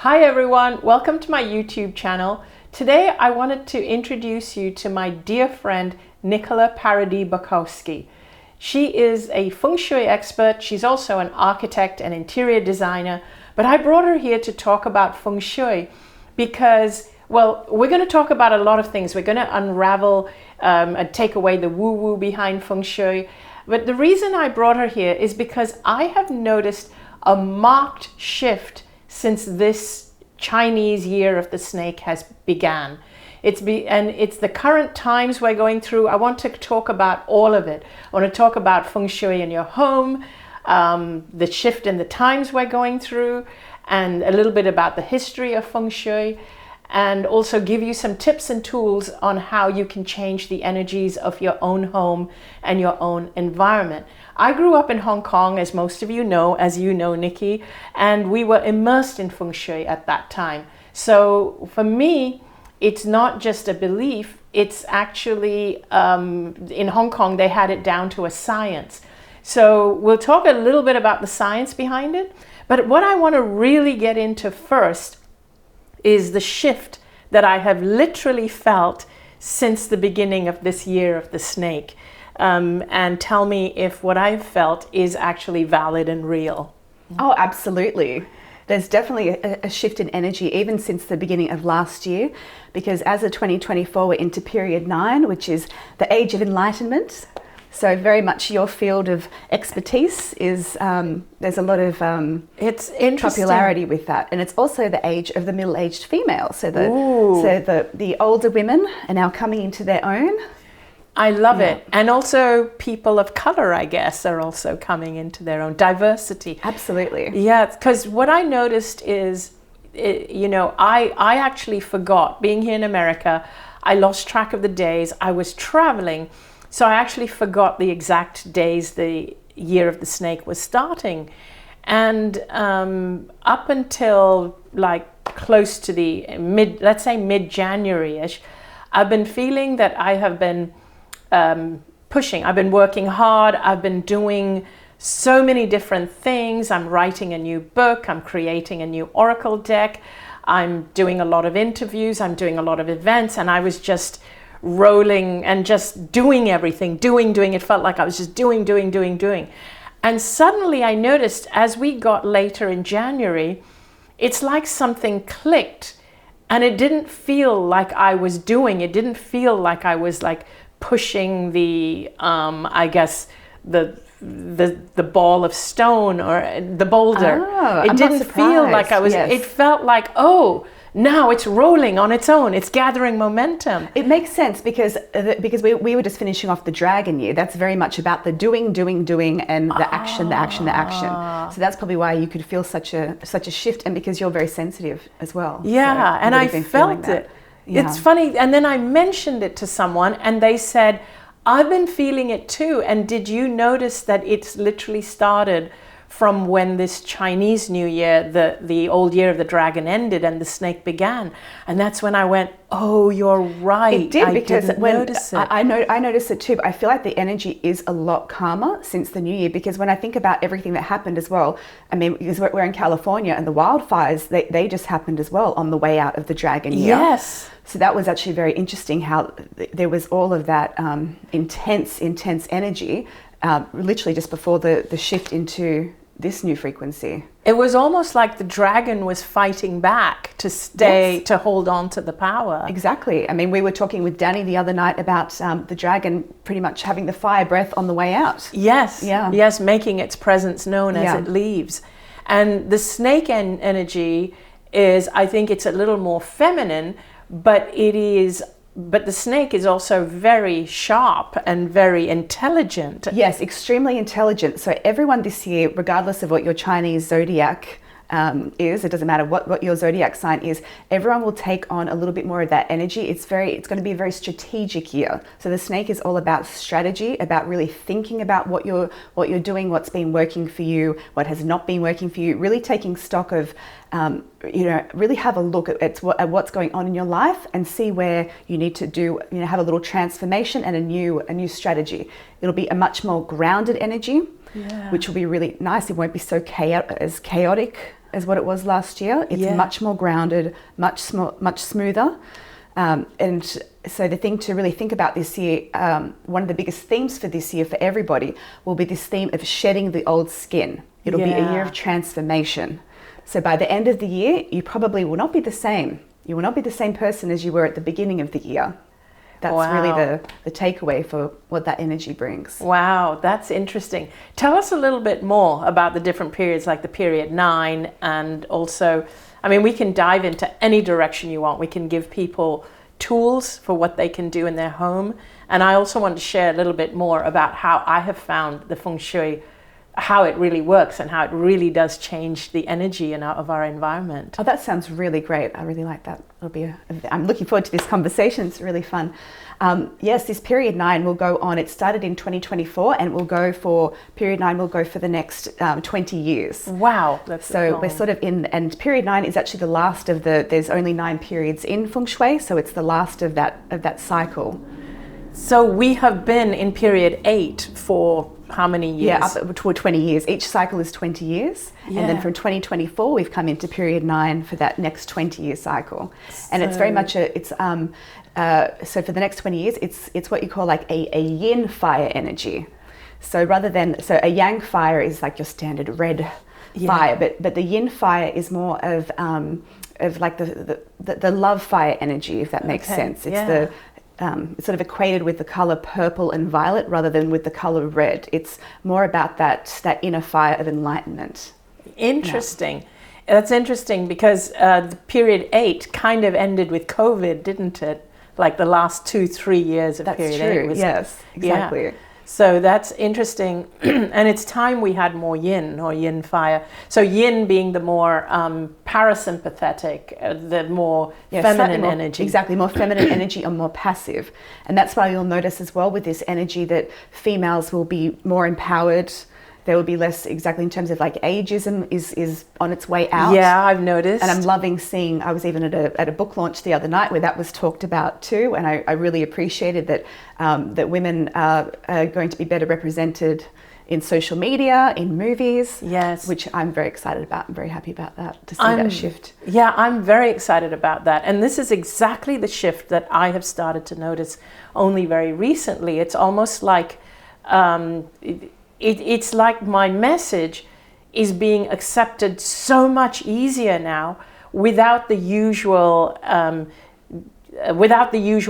Hi everyone, welcome to my YouTube channel. Today I wanted to introduce you to my dear friend Nicola Paradis. She is a Feng Shui expert. She's also an architect and interior designer, but I brought her here to talk about Feng Shui because, well, we're going to talk about a lot of things. We're going to unravel and take away the woo-woo behind Feng Shui. But the reason I brought her here is because I have noticed a marked shift since this Chinese year of the snake has began. It's the current times we're going through. I want to talk about all of it. I want to talk about Feng Shui in your home, the shift in the times we're going through, and a little bit about the history of Feng Shui, and also give you some tips and tools on how you can change the energies of your own home and your own environment. I grew up in Hong Kong, as most of you know, as you know, Nikki, and we were immersed in Feng Shui at that time. So for me, it's not just a belief, it's actually, in Hong Kong, they had it down to a science. So we'll talk a little bit about the science behind it, but what I want to really get into first is the shift that I have literally felt since the beginning of this year of the snake. And tell me if what I've felt is actually valid and real. Oh, absolutely. There's definitely a shift in energy even since the beginning of last year, because as of 2024, we're into period 9, which is the age of enlightenment. So very much your field of expertise is, there's a lot of it's interesting. Popularity with that. And it's also the age of the middle-aged female. So the older women are now coming into their own. I love it. And also people of color, I guess, are also coming into their own diversity. Absolutely. Yeah, because what I noticed is, I actually forgot, being here in America, I lost track of the days. I was traveling. So I actually forgot the exact days the year of the snake was starting. And up until like close to the let's say mid-January-ish, I've been feeling that I have been pushing. I've been working hard. I've been doing so many different things. I'm writing a new book. I'm creating a new oracle deck. I'm doing a lot of interviews. I'm doing a lot of events. And I was just rolling and just doing everything, doing. It felt like I was just doing. And suddenly I noticed as we got later in January, it's like something clicked and it didn't feel like I was doing. It didn't feel like I was like pushing the, I guess, the ball of stone or the boulder. Oh, it didn't feel like I was, yes. It felt like, oh, now it's rolling on its own. It's gathering momentum. It makes sense because we were just finishing off the dragon year. That's very much about the doing, and the action. So that's probably why you could feel such a shift, and because you're very sensitive as well. Yeah, so and I felt it. Yeah. It's funny, and then I mentioned it to someone, and they said, "I've been feeling it too." And did you notice that it's literally started from when this Chinese New Year, the old year of the dragon ended and the snake began? And that's when I went, oh, you're right. It did, because when notice it. I noticed it too, but I feel like the energy is a lot calmer since the new year, because when I think about everything that happened as well, I mean, because we're in California and the wildfires, they just happened as well on the way out of the dragon year. Yes. So that was actually very interesting how there was all of that intense energy literally just before the shift into this new frequency. It was almost like the dragon was fighting back to stay, yes, to hold on to the power. Exactly. I mean, we were talking with Danny the other night about the dragon pretty much having the fire breath on the way out. Yes. Yeah. Yes, making its presence known as it leaves. And the snake energy is, I think it's a little more feminine, but the snake is also very sharp and very intelligent. Yes, extremely intelligent. So everyone this year, regardless of what your Chinese zodiac is, it doesn't matter what your zodiac sign is, everyone will take on a little bit more of that energy. It's going to be a very strategic year. So the snake is all about strategy, about really thinking about what you're doing, what's been working for you, what has not been working for you, really taking stock of, really have a look at what's going on in your life and see where you need to do, have a little transformation and a new strategy. It'll be a much more grounded energy. Yeah. Which will be really nice. It won't be so chaotic as what it was last year. It's much more grounded, much smoother. And so the thing to really think about this year, one of the biggest themes for this year for everybody will be this theme of shedding the old skin. It'll be a year of transformation. So by the end of the year, you probably will not be the same. You will not be the same person as you were at the beginning of the year. That's really the takeaway for what that energy brings. Wow, that's interesting. Tell us a little bit more about the different periods, like the period 9, and also, I mean, we can dive into any direction you want. We can give people tools for what they can do in their home. And I also want to share a little bit more about how I have found the Feng Shui, how it really works and how it really does change the energy of our environment. Oh, that sounds really great. I really like that. I'm looking forward to this conversation. It's really fun. Yes, this period 9 will go on. It started in 2024 and will go for, period 9 will go for the next 20 years. Wow. That's so long. We're sort of in, and period 9 is actually the last of there's only 9 periods in Feng Shui, so it's the last of that cycle. So we have been in period 8 for how many years? Yeah, up toward 20 years. Each cycle is 20 years. Yeah. And then from 2024, we've come into period 9 for that next 20-year cycle. And it's very much so for the next 20 years, it's what you call like a yin fire energy. So so a yang fire is like your standard red fire, but the yin fire is more of like the love fire energy, if that makes sense. It's it's sort of equated with the color purple and violet rather than with the color red. It's more about that inner fire of enlightenment. Interesting. Yeah. That's interesting because the period 8 kind of ended with COVID, didn't it? Like the last 2-3 years of period 8. That's true, yes, exactly. Yeah. So that's interesting. And it's time we had more yin or yin fire. So yin being the more parasympathetic, the more feminine energy. Exactly, more feminine energy or more passive. And that's why you'll notice as well with this energy that females will be more empowered. There will be less, exactly in terms of like ageism is on its way out. Yeah, I've noticed. And I'm loving seeing, I was even at a book launch the other night where that was talked about too. And I really appreciated that that women are going to be better represented in social media, in movies. Yes. Which I'm very excited about. I'm very happy about that, to see that shift. Yeah, I'm very excited about that. And this is exactly the shift that I have started to notice only very recently. It's almost like, it's like my message is being accepted so much easier now without the usual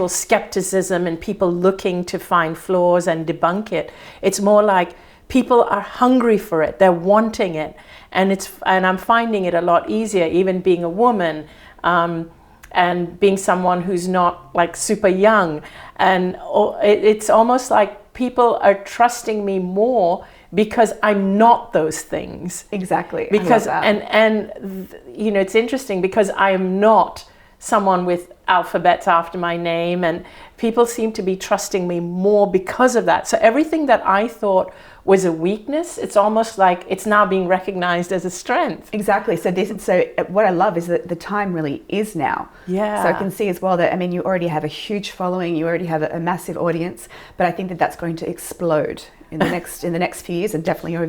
skepticism and people looking to find flaws and debunk it. It's more like people are hungry for it, they're wanting it, and I'm finding it a lot easier, even being a woman and being someone who's not like super young, and it's almost like people are trusting me more because I'm not those things. Exactly. Because and you know, it's interesting because I am not someone with alphabets after my name, and people seem to be trusting me more because of that. So everything that I thought was a weakness, it's almost like it's now being recognized as a strength. Exactly. So what I love is that the time really is now. Yeah. So I can see as well that, I mean, you already have a huge following, you already have a massive audience, but I think that that's going to explode in the next few years, and definitely over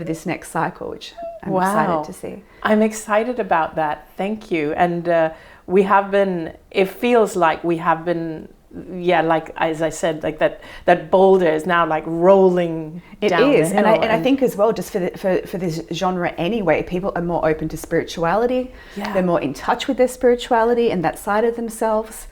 this next cycle, which I'm excited to see. I'm excited about that. Thank you. And we have been, it feels like we have been, like as I said, like that boulder is now like rolling down the hill. And I think as well, just for this genre anyway, people are more open to spirituality. Yeah. They're more in touch with their spirituality and that side of themselves.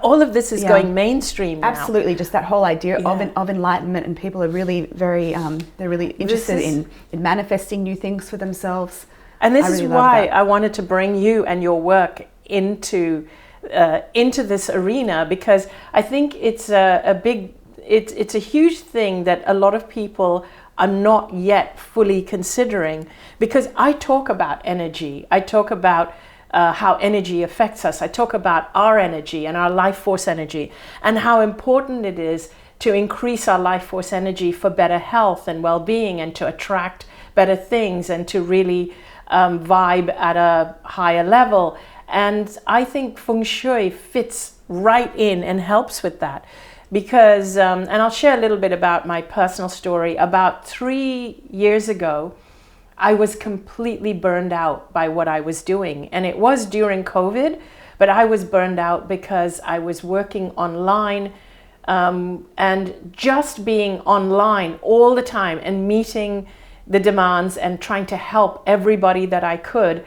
All of this is going mainstream now. Absolutely, just that whole idea of enlightenment, and people are really they're really interested in manifesting new things for themselves. And this is why I wanted to bring you and your work into this arena, because I think it's it's a huge thing that a lot of people are not yet fully considering, because I talk about energy. I talk about how energy affects us. I talk about our energy and our life force energy, and how important it is to increase our life force energy for better health and well-being, and to attract better things, and to really vibe at a higher level. And I think Feng Shui fits right in and helps with that, because, and I'll share a little bit about my personal story. About 3 years ago, I was completely burned out by what I was doing. And it was during COVID, but I was burned out because I was working online, and just being online all the time and meeting the demands and trying to help everybody that I could,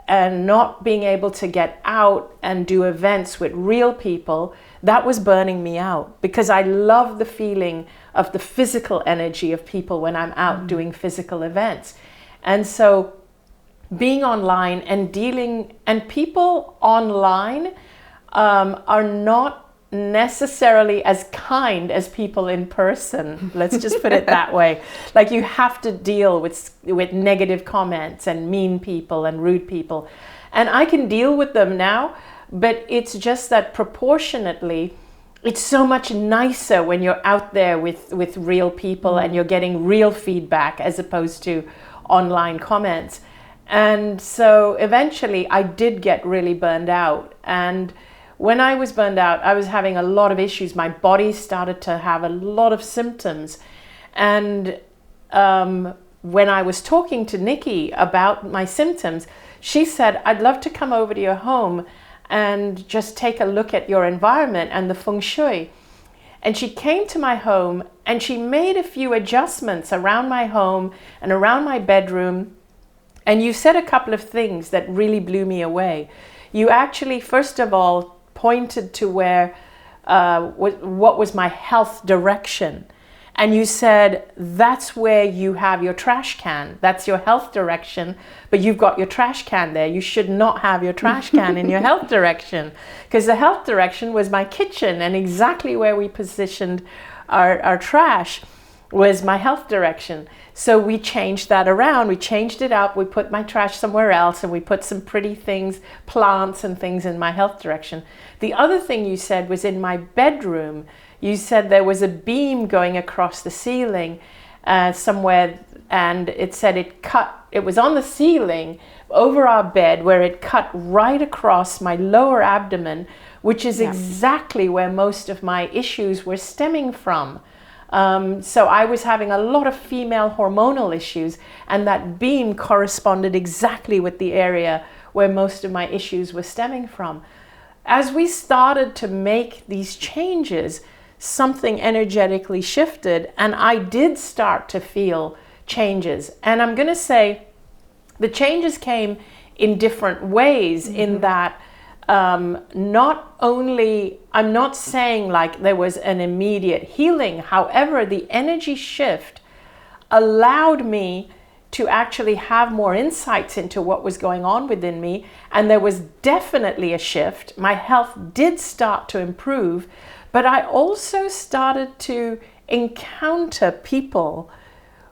and not being able to get out and do events with real people, that was burning me out, because I love the feeling of the physical energy of people when I'm out doing physical events. And so being online and dealing, and people online are not necessarily as kind as people in person. Let's just put it that way. Like, you have to deal with negative comments and mean people and rude people. And I can deal with them now, but it's just that proportionately, it's so much nicer when you're out there with real people and you're getting real feedback as opposed to online comments. And so eventually I did get really burned out. And when I was burned out, I was having a lot of issues. My body started to have a lot of symptoms. And when I was talking to Nikki about my symptoms, she said, I'd love to come over to your home and just take a look at your environment and the Feng Shui. And she came to my home and she made a few adjustments around my home and around my bedroom. And you said a couple of things that really blew me away. You actually, first of all, pointed to where, what was my health direction. And you said, that's where you have your trash can. That's your health direction, but you've got your trash can there. You should not have your trash can in your health direction, because the health direction was my kitchen, and exactly where we positioned our trash was my health direction. So we changed that around. We changed it up. We put my trash somewhere else, and we put some pretty things, plants and things, in my health direction. The other thing you said was in my bedroom. You said there was a beam going across the ceiling somewhere, and it said it was on the ceiling over our bed, where it cut right across my lower abdomen, which is exactly where most of my issues were stemming from. So I was having a lot of female hormonal issues, and that beam corresponded exactly with the area where most of my issues were stemming from. As we started to make these changes, something energetically shifted, and I did start to feel changes. And I'm going to say the changes came in different ways, in that not only, I'm not saying like there was an immediate healing. However, the energy shift allowed me to actually have more insights into what was going on within me. And there was definitely a shift. My health did start to improve, but I also started to encounter people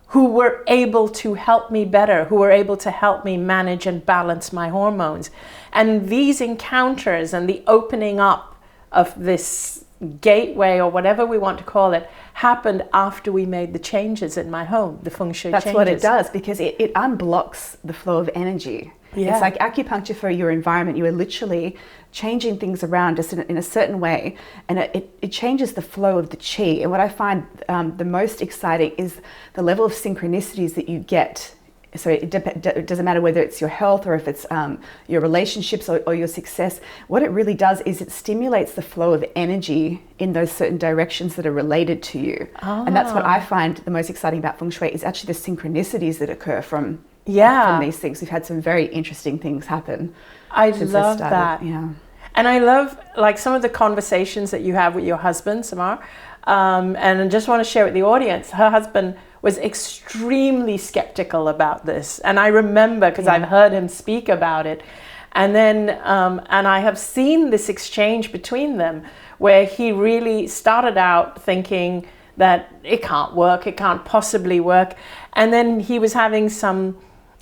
who were able to help me better, who were able to help me manage and balance my hormones. And these encounters and the opening up of this gateway, or whatever we want to call it, happened after we made the changes in my home, the Feng Shui changes. That's what it does, because it unblocks the flow of energy. Yeah. It's like acupuncture for your environment. You are literally changing things around just in a certain way, and it changes the flow of the qi. And what I find the most exciting is the level of synchronicities that you get. So it doesn't matter whether it's your health or if it's your relationships or your success. What it really does is it stimulates the flow of energy in those certain directions that are related to you. And that's what I find the most exciting about Feng Shui, is actually the synchronicities that occur from these things. We've had some very interesting things happen. I love that. Yeah. And I love like some of the conversations that you have with your husband, Samar. And I just want to share with the audience, her husband was extremely skeptical about this. And I remember, because I've heard him speak about it. And then, and I have seen this exchange between them, where he really started out thinking that it can't work, it can't possibly work. And then he was having some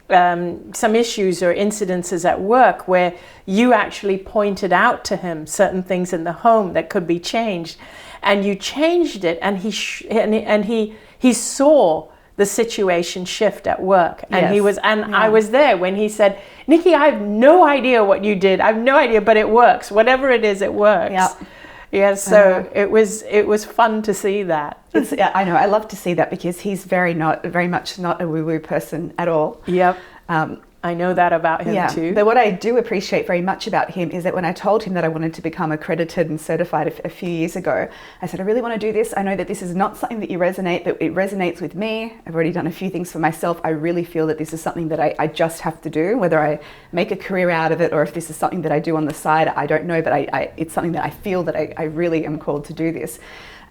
issues or incidences at work where you actually pointed out to him certain things in the home that could be changed, and you changed it, and he saw the situation shift at work. And he was, and I was there when he said, Nikki, I have no idea what you did. I have no idea, but it works. Whatever it is, it works. Yeah. So it was fun to see that. Yeah, I know. I love to see that because he's very much not a woo-woo person at all. Yep. I know that about him too. But what I do appreciate very much about him is that when I told him that I wanted to become accredited and certified a few years ago, I said, I really want to do this. I know that this is not something that you resonate, but it resonates with me. I've already done a few things for myself. I really feel that this is something that I just have to do, whether I make a career out of it or if this is something that I do on the side, I don't know, but it's something that I feel that I really am called to do this.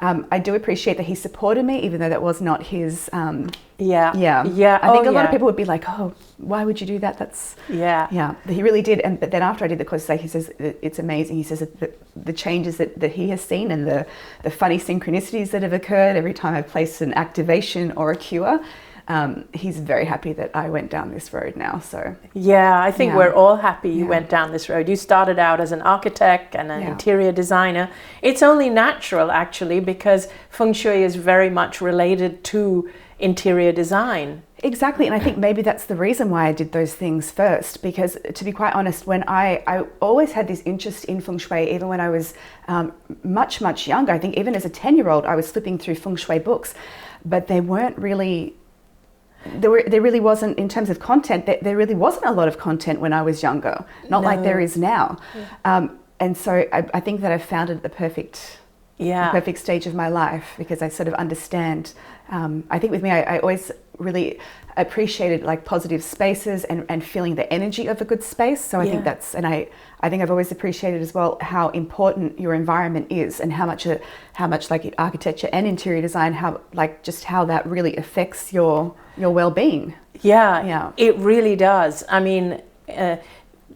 I do appreciate that he supported me, even though that was not his. I think a lot of people would be like, "Oh, why would you do that?" But he really did. But then after I did the course, he says it's amazing. He says that the changes that he has seen and the funny synchronicities that have occurred every time I've placed an activation or a cure. He's very happy that I went down this road now. So I think we're all happy you went down this road. You started out as an architect and an interior designer. It's only natural, actually, because Feng Shui is very much related to interior design. Exactly, and I think maybe that's the reason why I did those things first, because to be quite honest, when I always had this interest in Feng Shui, even when I was much younger. I think even as a 10-year-old, I was flipping through Feng Shui books, but they weren't really... There really wasn't, in terms of content, there really wasn't a lot of content when I was younger, not like there is now. And so I think that I've found it at the perfect stage of my life, because I sort of understand. I think with me, I always really appreciated like positive spaces and feeling the energy of a good space. So I think that's, and I think I've always appreciated as well how important your environment is, and how much like architecture and interior design, how that really affects your well-being. It really does. I mean,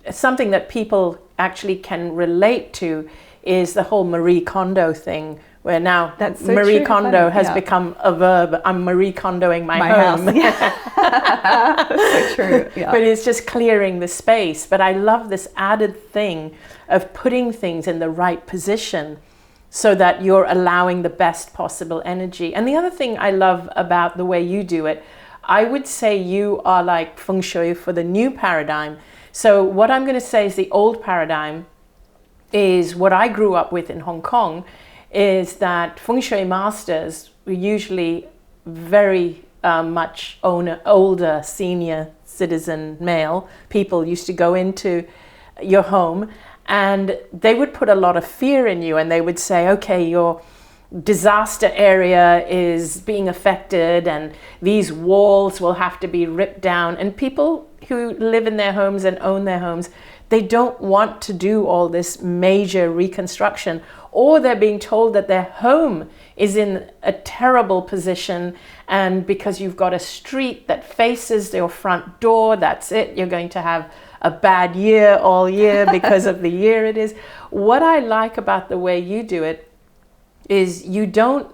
something that people actually can relate to is the whole Marie Kondo thing, where now Marie Kondo has become a verb. I'm Marie Kondoing my home. House. So true. But it's just clearing the space. But I love this added thing of putting things in the right position so that you're allowing the best possible energy. And the other thing I love about the way you do it, I would say you are like Feng Shui for the new paradigm. So what I'm going to say is the old paradigm is what I grew up with in Hong Kong, is that Feng Shui masters were usually very much older, senior citizen male people used to go into your home, and they would put a lot of fear in you, and they would say, okay, your disaster area is being affected and these walls will have to be ripped down. And people who live in their homes and own their homes, they don't want to do all this major reconstruction, or they're being told that their home is in a terrible position, and because you've got a street that faces your front door, that's it, you're going to have a bad year all year because of the year it is. What I like about the way you do it is you don't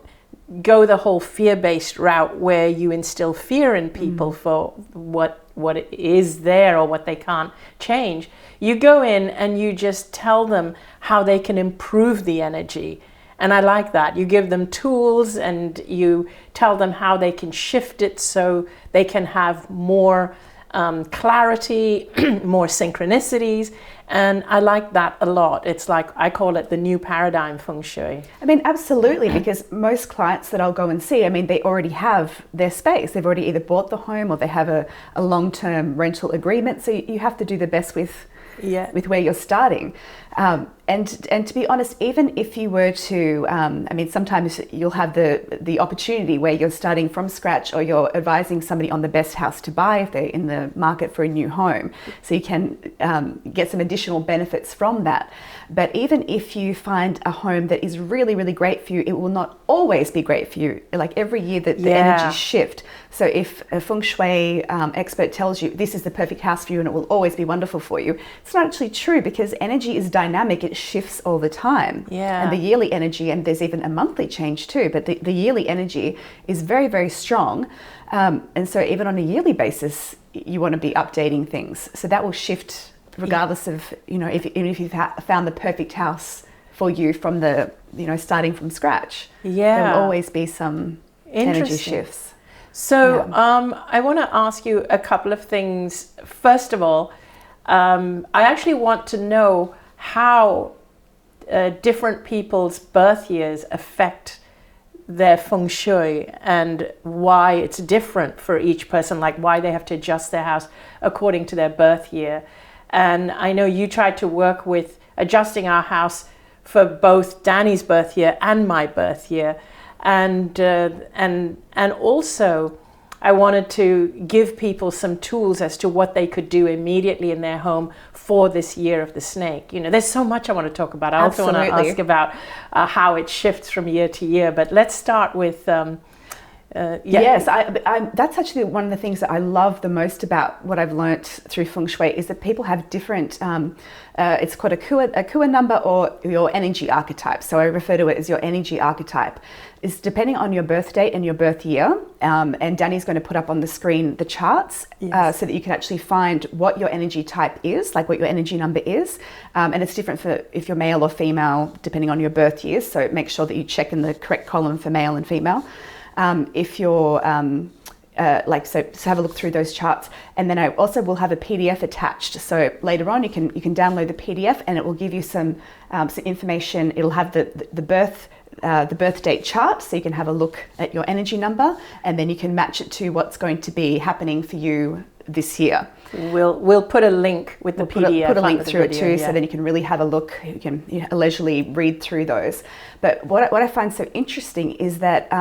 go the whole fear-based route where you instill fear in people for what is there or what they can't change. You go in and you just tell them how they can improve the energy. And I like that. You give them tools and you tell them how they can shift it so they can have more clarity, more synchronicities. And I like that a lot. It's like, I call it the new paradigm Feng Shui. I mean, absolutely, because most clients that I'll go and see, I mean, they already have their space. They've already either bought the home or they have a long-term rental agreement. So you have to do the best with where you're starting. And to be honest, even if you were to, I mean, sometimes you'll have the opportunity where you're starting from scratch, or you're advising somebody on the best house to buy if they're in the market for a new home. So you can get some additional benefits from that. But even if you find a home that is really, really great for you, it will not always be great for you. Like every year that the energies shift. So if a Feng Shui expert tells you this is the perfect house for you and it will always be wonderful for you, it's not actually true, because energy is dynamic. It shifts all the time. And the yearly energy, and there's even a monthly change too, but the yearly energy is very, very strong. And so even on a yearly basis, you want to be updating things. So that will shift regardless of, even if you've found the perfect house for you from starting from scratch. There will always be some energy shifts. So I want to ask you a couple of things. First of all, I actually want to know how different people's birth years affect their Feng Shui and why it's different for each person, like why they have to adjust their house according to their birth year. And I know you tried to work with adjusting our house for both Danny's birth year and my birth year. And also I wanted to give people some tools as to what they could do immediately in their home for this year of the snake. You know, there's so much I want to talk about. I also want to ask about how it shifts from year to year. But let's start with Yes, that's actually one of the things that I love the most about what I've learnt through Feng Shui is that people have different, it's called a Kua number or your energy archetype. So I refer to it as your energy archetype. It's depending on your birth date and your birth year. And Danny's going to put up on the screen the charts so that you can actually find what your energy type is, like what your energy number is. And it's different for if you're male or female, depending on your birth years. So make sure that you check in the correct column for male and female. If you're so have a look through those charts, and then I also will have a PDF attached. So later on, you can download the PDF, and it will give you some information. It'll have the birth date chart, so you can have a look at your energy number, and then you can match it to what's going to be happening for you this year. We'll put a link with the PDF. Put a link through it too, so then you can really have a look. You can leisurely read through those. But what I find so interesting is that.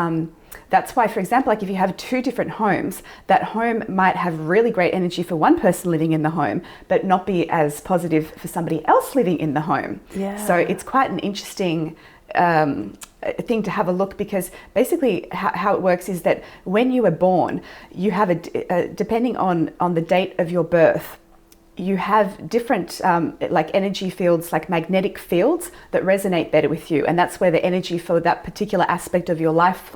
That's why, for example, like if you have two different homes, that home might have really great energy for one person living in the home, but not be as positive for somebody else living in the home. Yeah. So it's quite an interesting thing to have a look, because basically how it works is that when you were born, you have depending on the date of your birth, you have different like energy fields, like magnetic fields that resonate better with you. And that's where the energy for that particular aspect of your life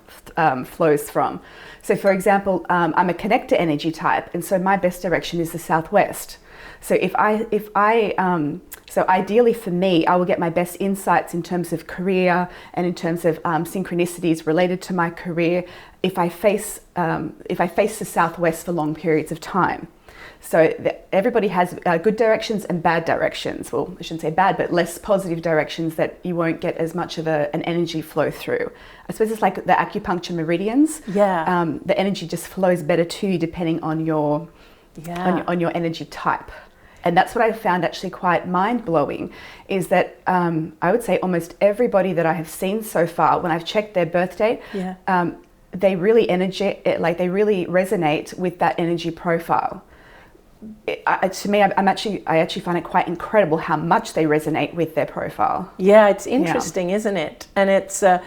flows from. So for example, I'm a connector energy type. And so my best direction is the southwest. So so ideally for me, I will get my best insights in terms of career and in terms of synchronicities related to my career if I face the southwest for long periods of time. So everybody has good directions and bad directions. Well, I shouldn't say bad, but less positive directions that you won't get as much of an energy flow through. I suppose it's like the acupuncture meridians. Yeah. The energy just flows better to you depending on your on your energy type. And that's what I found actually quite mind-blowing, is that I would say almost everybody that I have seen so far, when I've checked their birth date, they really resonate with that energy profile. To me, I actually find it quite incredible how much they resonate with their profile. Yeah, it's interesting, isn't it? And it's so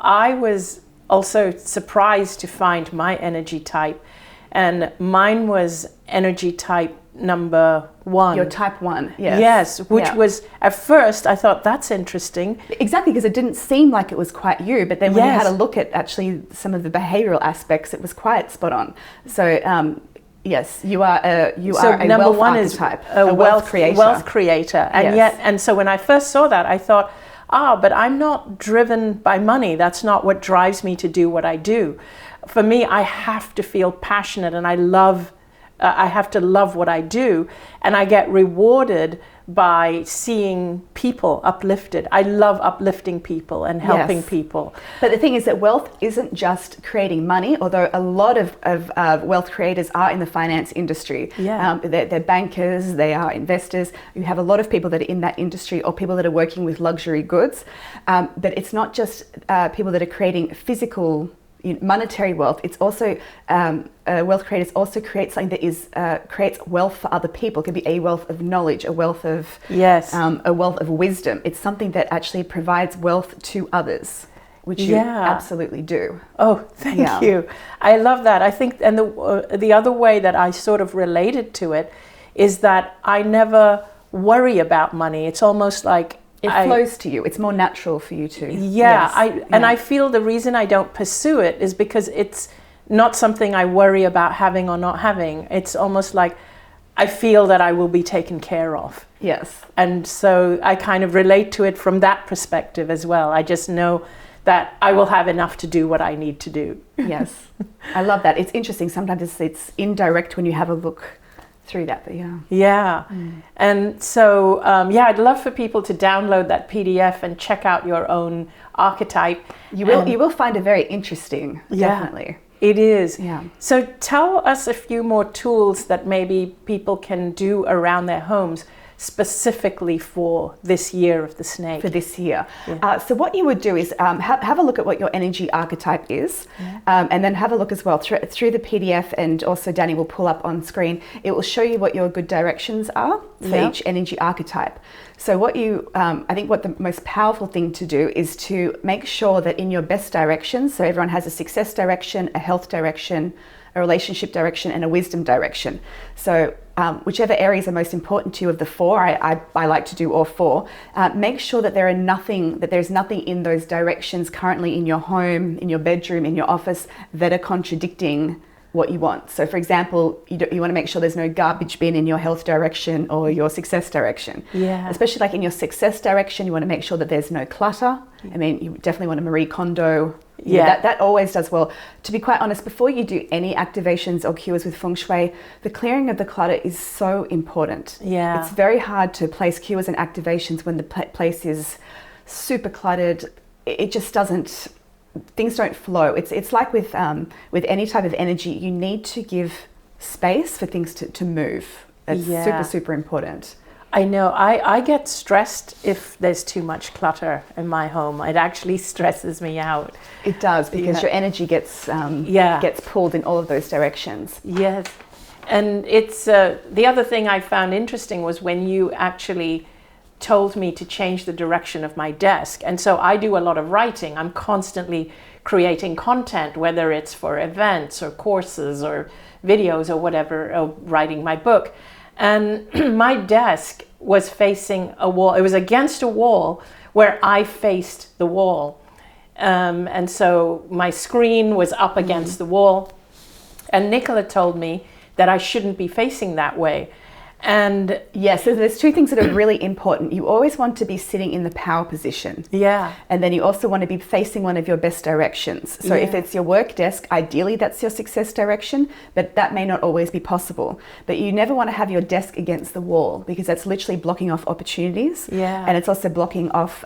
I was also surprised to find my energy type, and mine was energy type number 1. Your type 1, yes. Yes, which was, at first, I thought that's interesting. Exactly, because it didn't seem like it was quite you, but then when you had a look at actually some of the behavioral aspects, it was quite spot on. So, yes, you are a number wealth 1 archetype, is a wealth creator. Wealth creator, and yes. So when I first saw that, I thought, but I'm not driven by money. That's not what drives me to do what I do. For me, I have to feel passionate, and I have to love what I do, and I get rewarded by seeing people uplifted. I love uplifting people and helping people. But the thing is that wealth isn't just creating money, although a lot of wealth creators are in the finance industry. Yeah. They're bankers, they are investors. You have a lot of people that are in that industry, or people that are working with luxury goods. But it's not just people that are creating physical monetary wealth. It's also wealth creators also create something that is creates wealth for other people. It could be a wealth of knowledge, a wealth of a wealth of wisdom. It's something that actually provides wealth to others, which you absolutely do. Oh, thank you. I love that. I think, and the other way that I sort of related to it is that I never worry about money. It's almost like it flows to you. It's more natural for you to. And I feel the reason I don't pursue it is because it's not something I worry about having or not having. It's almost like I feel that I will be taken care of. Yes. And so I kind of relate to it from that perspective as well. I just know that I will have enough to do what I need to do. Yes. I love that. It's interesting. Sometimes it's indirect when you have a look through that, but yeah. Yeah. And so, I'd love for people to download that PDF and check out your own archetype. You will find it very interesting, definitely. It is. Yeah. So tell us a few more tools that maybe people can do around their homes specifically for this year of the snake. For this year. So what you would do is have a look at what your energy archetype is, and then have a look as well through the PDF, and also Danny will pull up on screen. It will show you what your good directions are for each energy archetype. So what I think what the most powerful thing to do is to make sure that in your best directions, so everyone has a success direction, a health direction, a relationship direction, and a wisdom direction. So whichever areas are most important to you of the four, I like to do all four. Make sure that there's nothing in those directions currently in your home, in your bedroom, in your office that are contradicting what you want. So for example, you want to make sure there's no garbage bin in your health direction or your success direction. Yeah. Especially like in your success direction, you want to make sure that there's no clutter. I mean, you definitely want to Marie Kondo. That always does well. To be quite honest, before you do any activations or cures with Feng Shui, the clearing of the clutter is so important. Yeah. It's very hard to place cures and activations when the place is super cluttered. It just doesn't, things don't flow. It's like with any type of energy, you need to give space for things to move. It's super, super important. I know. I get stressed if there's too much clutter in my home. It actually stresses me out. It does, because your energy gets pulled in all of those directions. Yes. And it's the other thing I found interesting was when you actually told me to change the direction of my desk. And so I do a lot of writing. I'm constantly creating content, whether it's for events or courses or videos or whatever, or writing my book. And my desk was facing a wall. It was against a wall where I faced the wall. And so my screen was up against the wall. And Nicola told me that I shouldn't be facing that way. And so there's two things that are really important. You always want to be sitting in the power position. Yeah. And then you also want to be facing one of your best directions. So if it's your work desk, ideally that's your success direction, but that may not always be possible. But you never want to have your desk against the wall, because that's literally blocking off opportunities. Yeah. And it's also blocking off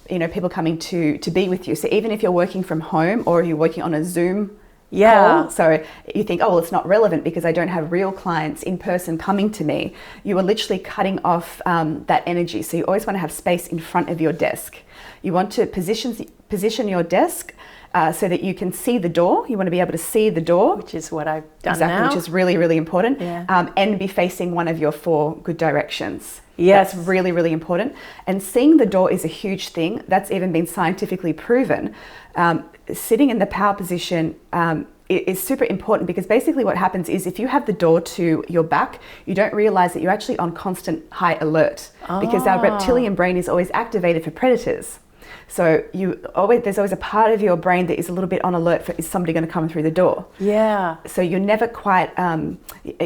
people coming to be with you. So even if you're working from home or you're working on a Zoom call, so you think, oh, well, it's not relevant because I don't have real clients in person coming to me. You are literally cutting off that energy. So you always want to have space in front of your desk. You want to position your desk so that you can see the door. You want to be able to see the door. Which is what I've done now. Which is really, really important. Yeah. And be facing one of your four good directions. Yes. That's really, really important. And seeing the door is a huge thing. That's even been scientifically proven. Sitting in the power position is super important, because basically what happens is if you have the door to your back, you don't realize that you're actually on constant high alert, because our reptilian brain is always activated for predators. So there's always a part of your brain that is a little bit on alert for, is somebody going to come through the door? Yeah. So you're never quite,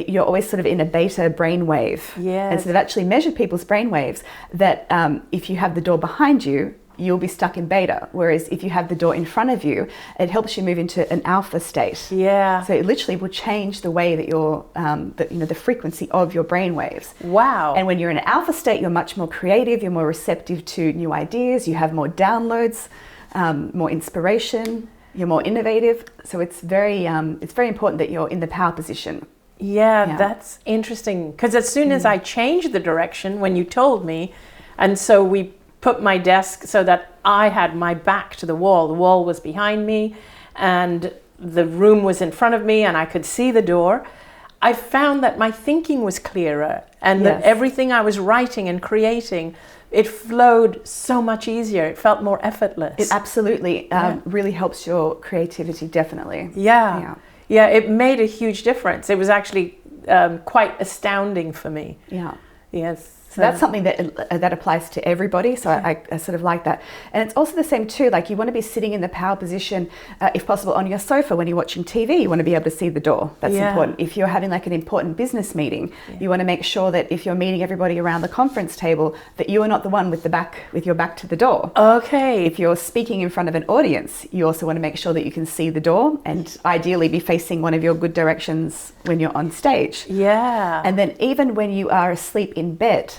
you're always sort of in a beta brainwave. Yes. And so they've actually measured people's brainwaves that if you have the door behind you, you'll be stuck in beta. Whereas if you have the door in front of you, it helps you move into an alpha state. Yeah. So it literally will change the way that you're, the frequency of your brain waves. Wow. And when you're in an alpha state, you're much more creative, you're more receptive to new ideas, you have more downloads, more inspiration, you're more innovative. So it's very important that you're in the power position. Yeah, that's interesting. Because as soon as I changed the direction when you told me, and so we put my desk so that I had my back to the wall was behind me, and the room was in front of me, and I could see the door. I found that my thinking was clearer, and that everything I was writing and creating, it flowed so much easier. It felt more effortless. It absolutely really helps your creativity, definitely. Yeah, it made a huge difference. It was actually quite astounding for me. Yes. So that's something that applies to everybody. So I sort of like that. And it's also the same too, like you want to be sitting in the power position, if possible, on your sofa when you're watching TV. You want to be able to see the door. That's important. If you're having like an important business meeting, you want to make sure that if you're meeting everybody around the conference table, that you are not the one with your back to the door. Okay. If you're speaking in front of an audience, you also want to make sure that you can see the door and ideally be facing one of your good directions when you're on stage. Yeah. And then even when you are asleep in bed,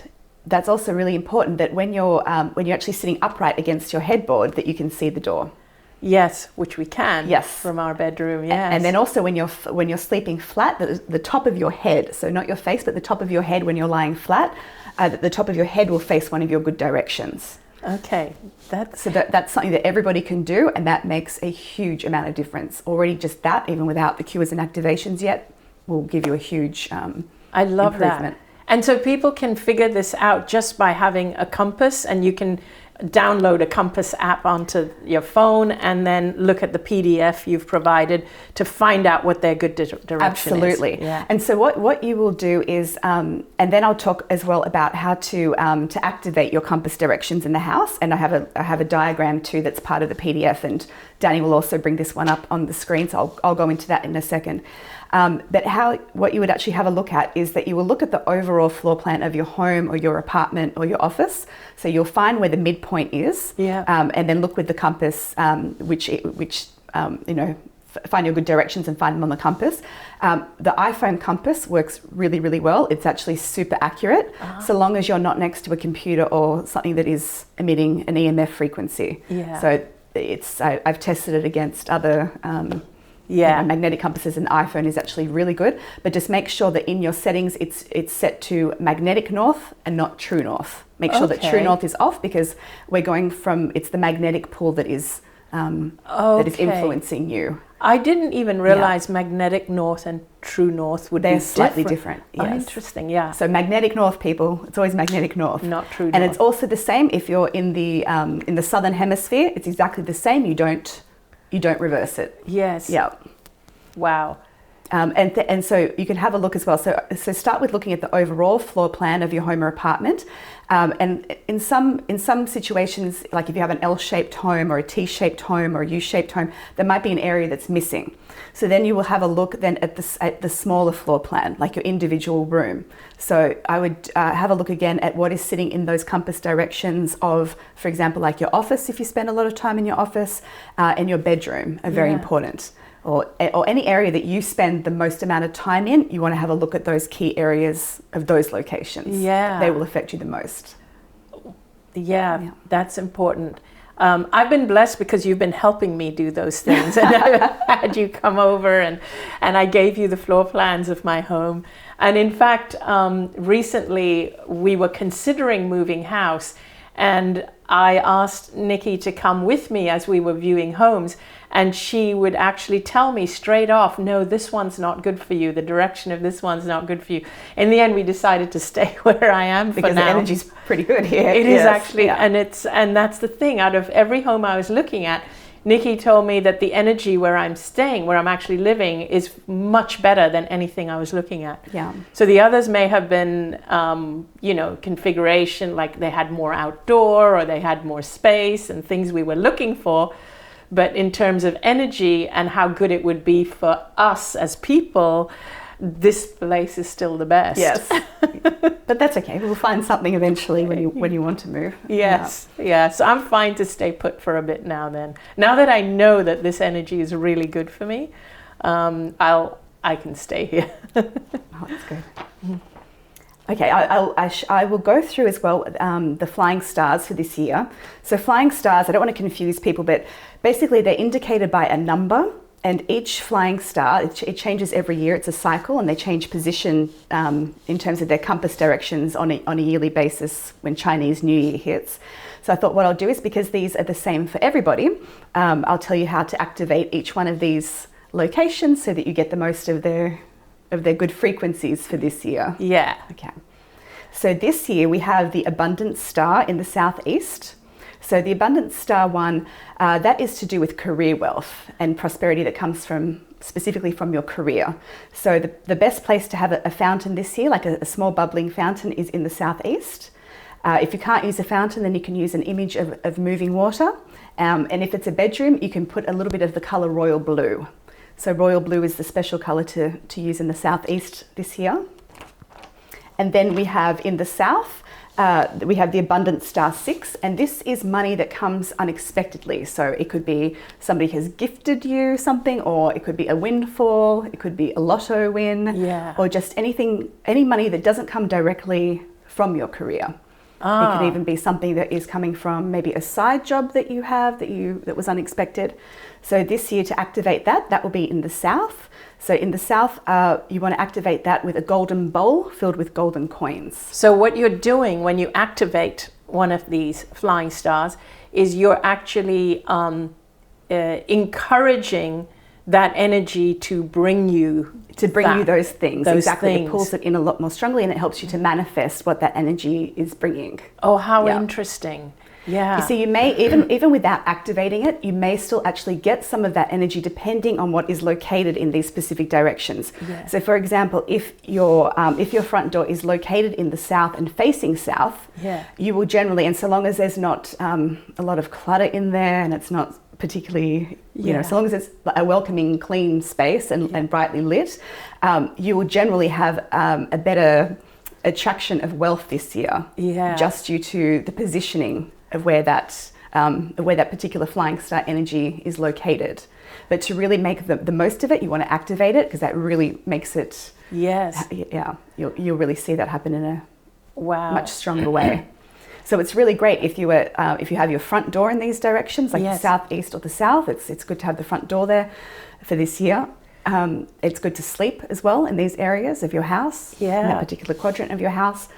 that's also really important that when you're actually sitting upright against your headboard, that you can see the door. Yes, which we can. Yes. From our bedroom. Yes. And then also when you're sleeping flat, the top of your head, so not your face, but the top of your head when you're lying flat, the top of your head will face one of your good directions. Okay, that's something that everybody can do, and that makes a huge amount of difference. Already just that, even without the cures and activations yet, will give you a huge I love improvement. that. And so people can figure this out just by having a compass, and you can download a compass app onto your phone and then look at the PDF you've provided to find out what their good direction Absolutely. is. Yeah. And so what you will do is, and then I'll talk as well about how to activate your compass directions in the house. And I have a diagram too that's part of the PDF, and Danny will also bring this one up on the screen. So I'll go into that in a second. But what you would actually have a look at is that you will look at the overall floor plan of your home or your apartment or your office. So you'll find where the midpoint is, and then look with the compass, find your good directions and find them on the compass. The iPhone compass works really, really well. It's actually super accurate, so long as you're not next to a computer or something that is emitting an EMF frequency. Yeah. So I've tested it against other magnetic compasses, and iPhone is actually really good. But just make sure that in your settings it's set to magnetic north and not true north. Make sure that true north is off, because we're going from, it's the magnetic pull that is influencing you. I didn't even realize magnetic north and true north would be slightly different. Yes. Oh, interesting, yeah. So magnetic north, people, it's always magnetic north. Not true north. And it's also the same if you're in the southern hemisphere. It's exactly the same. You don't reverse it. Yes. Yeah. Wow. And so you can have a look as well. So start with looking at the overall floor plan of your home or apartment. And in some situations, like if you have an L-shaped home or a T-shaped home or a U-shaped home, there might be an area that's missing. So then you will have a look then at the smaller floor plan, like your individual room. So I would have a look again at what is sitting in those compass directions of, for example, like your office, if you spend a lot of time in your office, and your bedroom are very important. Or any area that you spend the most amount of time in, you want to have a look at those key areas of those locations. Yeah. They will affect you the most. Yeah. That's important. I've been blessed because you've been helping me do those things. And I had you come over and I gave you the floor plans of my home. And in fact, recently we were considering moving house, and I asked Nikki to come with me as we were viewing homes, and she would actually tell me straight off, no, this one's not good for you. The direction of this one's not good for you. In the end, we decided to stay where I am because for now. The energy's pretty good here. It is actually, and that's the thing. Out of every home I was looking at, Nikki told me that the energy where I'm staying, where I'm actually living, is much better than anything I was looking at. Yeah. So the others may have been, configuration, like they had more outdoor or they had more space and things we were looking for. But in terms of energy and how good it would be for us as people, this place is still the best. Yes. But that's okay. We'll find something eventually when you want to move. Yes. Yeah. So I'm fine to stay put for a bit now then. Now that I know that this energy is really good for me, I can stay here. Oh, that's good. Okay, I will go through as well the flying stars for this year. So flying stars, I don't want to confuse people, but basically they're indicated by a number, and each flying star, it changes every year. It's a cycle, and they change position in terms of their compass directions on a yearly basis when Chinese New Year hits. So I thought what I'll do is, because these are the same for everybody, I'll tell you how to activate each one of these locations so that you get the most of their good frequencies for this year. Yeah. Okay. So this year we have the abundance star in the southeast. So the abundance star one, that is to do with career wealth and prosperity that comes specifically from your career. So the best place to have a fountain this year, like a small bubbling fountain, is in the southeast. If you can't use a fountain, then you can use an image of moving water. And if it's a bedroom, you can put a little bit of the color royal blue. So royal blue is the special color to use in the southeast this year. And then we have in the south, we have the abundance star 6, and this is money that comes unexpectedly. So it could be somebody has gifted you something, or it could be a windfall, it could be a lotto win, or just any money that doesn't come directly from your career. It could even be something that is coming from maybe a side job that you have that was unexpected. So this year, to activate that will be in the south. So in the south, you want to activate that with a golden bowl filled with golden coins. So what you're doing when you activate one of these flying stars is you're actually encouraging that energy to bring you those things. Exactly. It pulls it in a lot more strongly, and it helps you to manifest what that energy is bringing. Oh, how interesting. Yeah. You see, you may even without activating it, you may still actually get some of that energy depending on what is located in these specific directions. Yeah. So, for example, if your front door is located in the south and facing south, you will generally, and so long as there's not a lot of clutter in there, and it's not particularly, so long as it's a welcoming, clean space and brightly lit, you will generally have a better attraction of wealth this year, just due to the positioning of where that particular flying star energy is located. But to really make the most of it, you want to activate it, because that really makes it. Yes. Yeah, you'll really see that happen in a much stronger way. So it's really great if you have your front door in these directions, like the southeast or the south. It's good to have the front door there for this year. It's good to sleep as well in these areas of your house, in that particular quadrant of your house.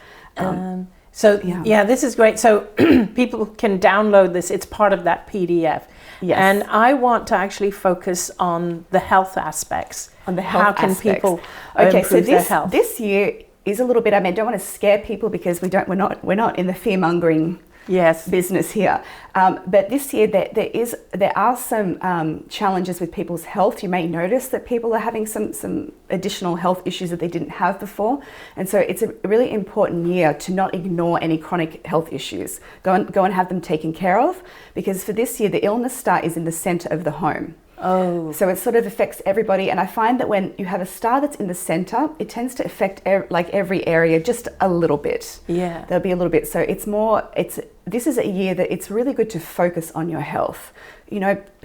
This is great. So people can download this. It's part of that PDF. Yes. And I want to actually focus on the health aspects. On the health How can aspects. People improve their health? This year is a little bit, I don't want to scare people, because we're not in the fear-mongering business here. But this year there are some challenges with people's health. You may notice that people are having some additional health issues that they didn't have before. And so it's a really important year to not ignore any chronic health issues. Go and have them taken care of, because for this year the illness star is in the center of the home. Oh. So it sort of affects everybody, and I find that when you have a star that's in the center, it tends to affect every area just a little bit. Yeah. There'll be a little bit. So this is a year that it's really good to focus on your health. Be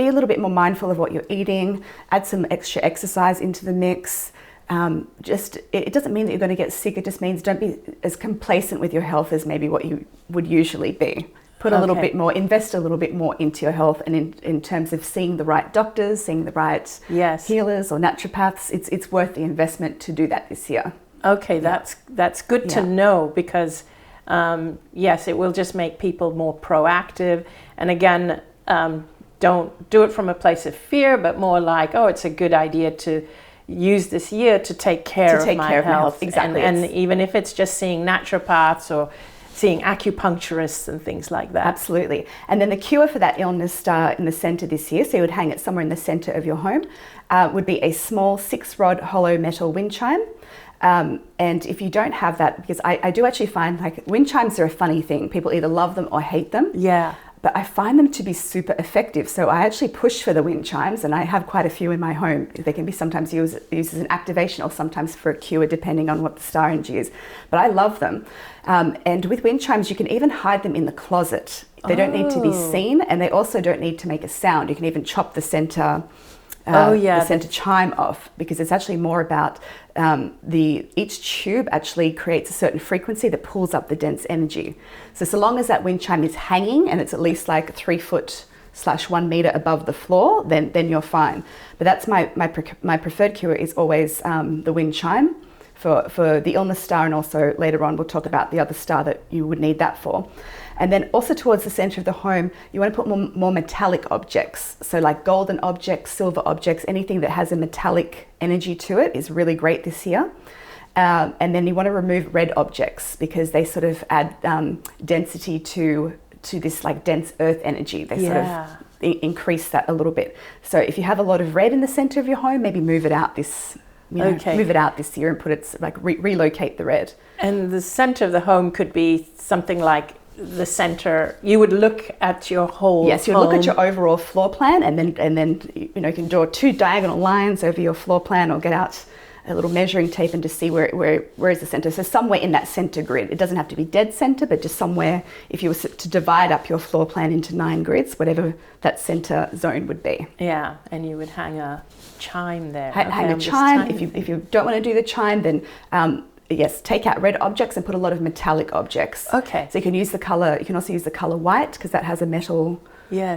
a little bit more mindful of what you're eating, add some extra exercise into the mix. It doesn't mean that you're going to get sick. It just means don't be as complacent with your health as maybe what you would usually be. Put a little bit more, invest a little bit more into your health, and in terms of seeing the right doctors, seeing the right healers or naturopaths, it's worth the investment to do that this year. Okay, that's good to know, because it will just make people more proactive. And again, don't do it from a place of fear, but more like, it's a good idea to use this year to take care of my health. Exactly. And even if it's just seeing naturopaths or seeing acupuncturists and things like that. Absolutely. And then the cure for that illness star in the center this year, so you would hang it somewhere in the center of your home, would be a small 6-rod hollow metal wind chime. And if you don't have that, because I do actually find wind chimes are a funny thing. People either love them or hate them. Yeah. But I find them to be super effective. So I actually push for the wind chimes, and I have quite a few in my home. They can be sometimes used as an activation, or sometimes for a cure, depending on what the star energy is. But I love them. And with wind chimes, you can even hide them in the closet. They don't need to be seen, and they also don't need to make a sound. You can even chop the center the center chime off, because it's actually more about each tube actually creates a certain frequency that pulls up the dense energy. So long as that wind chime is hanging and it's at least 3 foot / 1 meter above the floor, then you're fine. But that's my preferred cure is always the wind chime for the illness star, and also later on we'll talk about the other star that you would need that for. And then also towards the center of the home, you want to put more metallic objects. So like golden objects, silver objects, anything that has a metallic energy to it is really great this year. And then you want to remove red objects, because they sort of add density to to this like dense earth energy. They sort of increase that a little bit. So if you have a lot of red in the center of your home, maybe move it out this, move it out this year and put it like relocate the red. And the center of the home could be something like the center. You would look at your whole Yes, you home. look at your overall floor plan, and then you can draw 2 diagonal lines over your floor plan, or get out a little measuring tape and just see where is the center. So somewhere in that center grid. It doesn't have to be dead center, but just somewhere, if you were to divide up your floor plan into 9 grids, whatever that center zone would be. Yeah, and you would hang a chime there. Hang a chime. If you don't want to do the chime, then yes, take out red objects and put a lot of metallic objects. Okay. So you can use the color. You can also use the color white, because that has a metal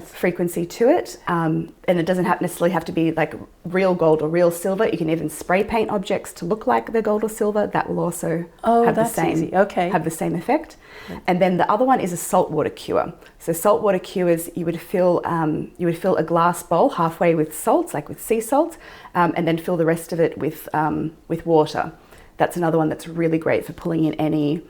frequency to it, and it doesn't necessarily have to be like real gold or real silver. You can even spray paint objects to look like they're gold or silver. That will also have the same effect. Yeah. And then the other one is a saltwater cure. So saltwater cures, you would fill a glass bowl halfway with salts, like with sea salt, and then fill the rest of it with water. That's another one that's really great for pulling in any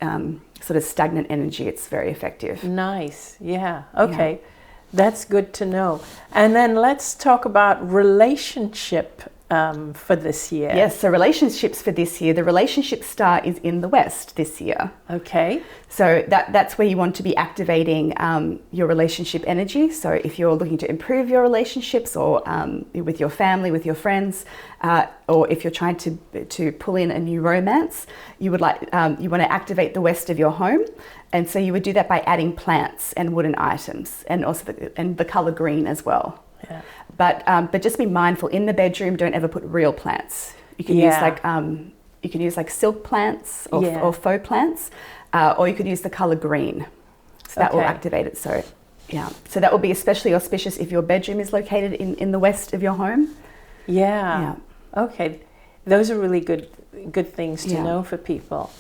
sort of stagnant energy. It's very effective. Nice. Yeah. Okay. Yeah. That's good to know. And then let's talk about relationship for this year. Yes, so relationships for this year. The relationship star is in the west this year. Okay. So that's where you want to be activating your relationship energy. So if you're looking to improve your relationships, or with your family, with your friends, or if you're trying to pull in a new romance, you want to activate the west of your home. And so you would do that by adding plants and wooden items, and also the color green as well. Yeah. But just be mindful, in the bedroom, don't ever put real plants. You can use like silk plants or faux plants, or you could use the color green. So that will activate it. So that will be especially auspicious if your bedroom is located in the west of your home. Yeah. Okay. Those are really good things to know for people.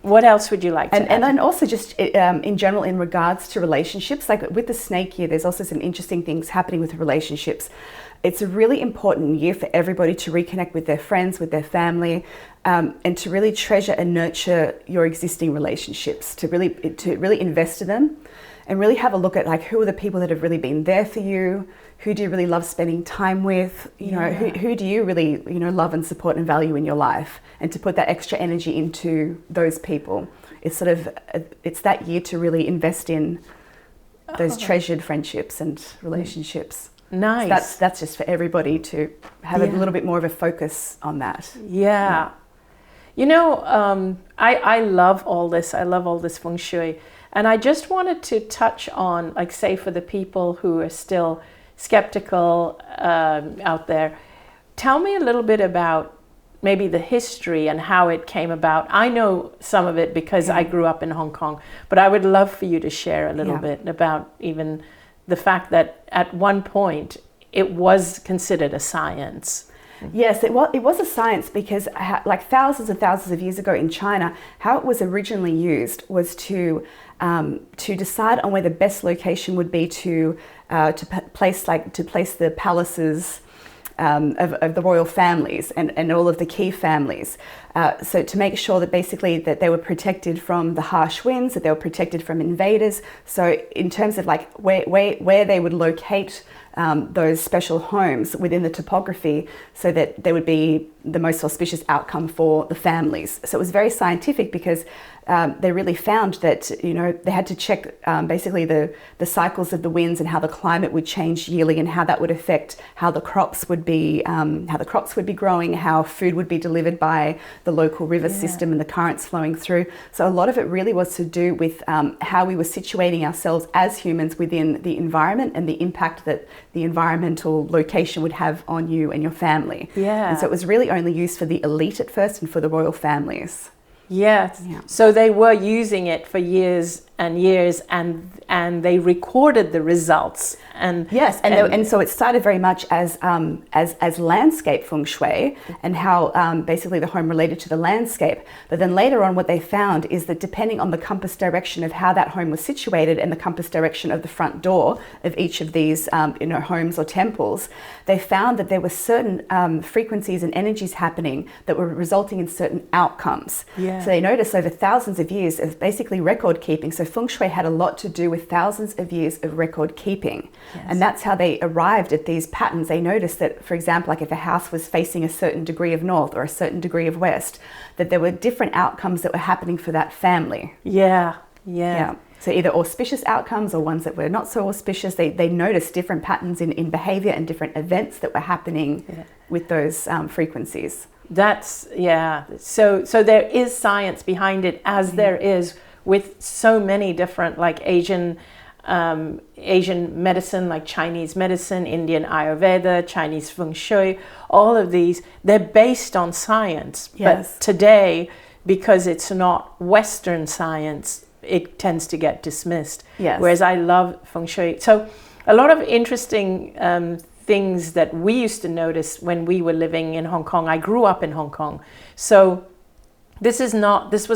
What else would you like to add? And then also just in general, in regards to relationships, like with the snake year, there's also some interesting things happening with relationships. It's a really important year for everybody to reconnect with their friends, with their family, and to really treasure and nurture your existing relationships, to really invest in them, and really have a look at like, who are the people that have really been there for you? Who do you really love spending time with? Who do you really love and support and value in your life? And to put that extra energy into those people. It's it's that year to really invest in those treasured friendships and relationships. Nice. So that's just for everybody to have a little bit more of a focus on that. Yeah. I love all this. I love all this Feng Shui. And I just wanted to touch on, like, say, for the people who are still skeptical out there, tell me a little bit about maybe the history and how it came about. I know some of it because I grew up in Hong Kong, but I would love for you to share a little bit about even the fact that at one point it was considered a science. Yes, it was a science, because like thousands and thousands of years ago in China, how it was originally used was to decide on where the best location would be to place the palaces of the royal families and all of the key families. So to make sure that basically that they were protected from the harsh winds, that they were protected from invaders. So in terms of like where they would locate those special homes within the topography, so that there would be the most auspicious outcome for the families. So it was very scientific, because they really found that they had to check basically the cycles of the winds and how the climate would change yearly, and how that would affect how the crops would be growing, how food would be delivered by the local river system and the currents flowing through. So a lot of it really was to do with how we were situating ourselves as humans within the environment, and the impact that the environmental location would have on you and your family. Yeah. And so it was really only used for the elite at first and for the royal families. Yes. Yeah. So they were using it for years and years, and they recorded the results. And yes, and so it started very much as landscape feng shui, and how basically the home related to the landscape. But then later on, what they found is that depending on the compass direction of how that home was situated, and the compass direction of the front door of each of these homes or temples, they found that there were certain frequencies and energies happening that were resulting in certain outcomes. Yeah. So they noticed over thousands of years of basically record keeping, so Feng Shui had a lot to do with thousands of years of record keeping. And that's how they arrived at these patterns. They noticed that, for example, like if a house was facing a certain degree of north or a certain degree of west, that there were different outcomes that were happening for that family. Yeah. So either auspicious outcomes or ones that were not so auspicious. They noticed different patterns in behavior and different events that were happening with those frequencies. So there is science behind it, as there is with so many different, like Asian medicine, like Chinese medicine, Indian Ayurveda, Chinese Feng Shui. All of these, they're based on science. Yes. But today, because it's not Western science, it tends to get dismissed. Yes. Whereas I love Feng Shui. So a lot of interesting things that we used to notice when we were living in Hong Kong. I grew up in Hong Kong. So this was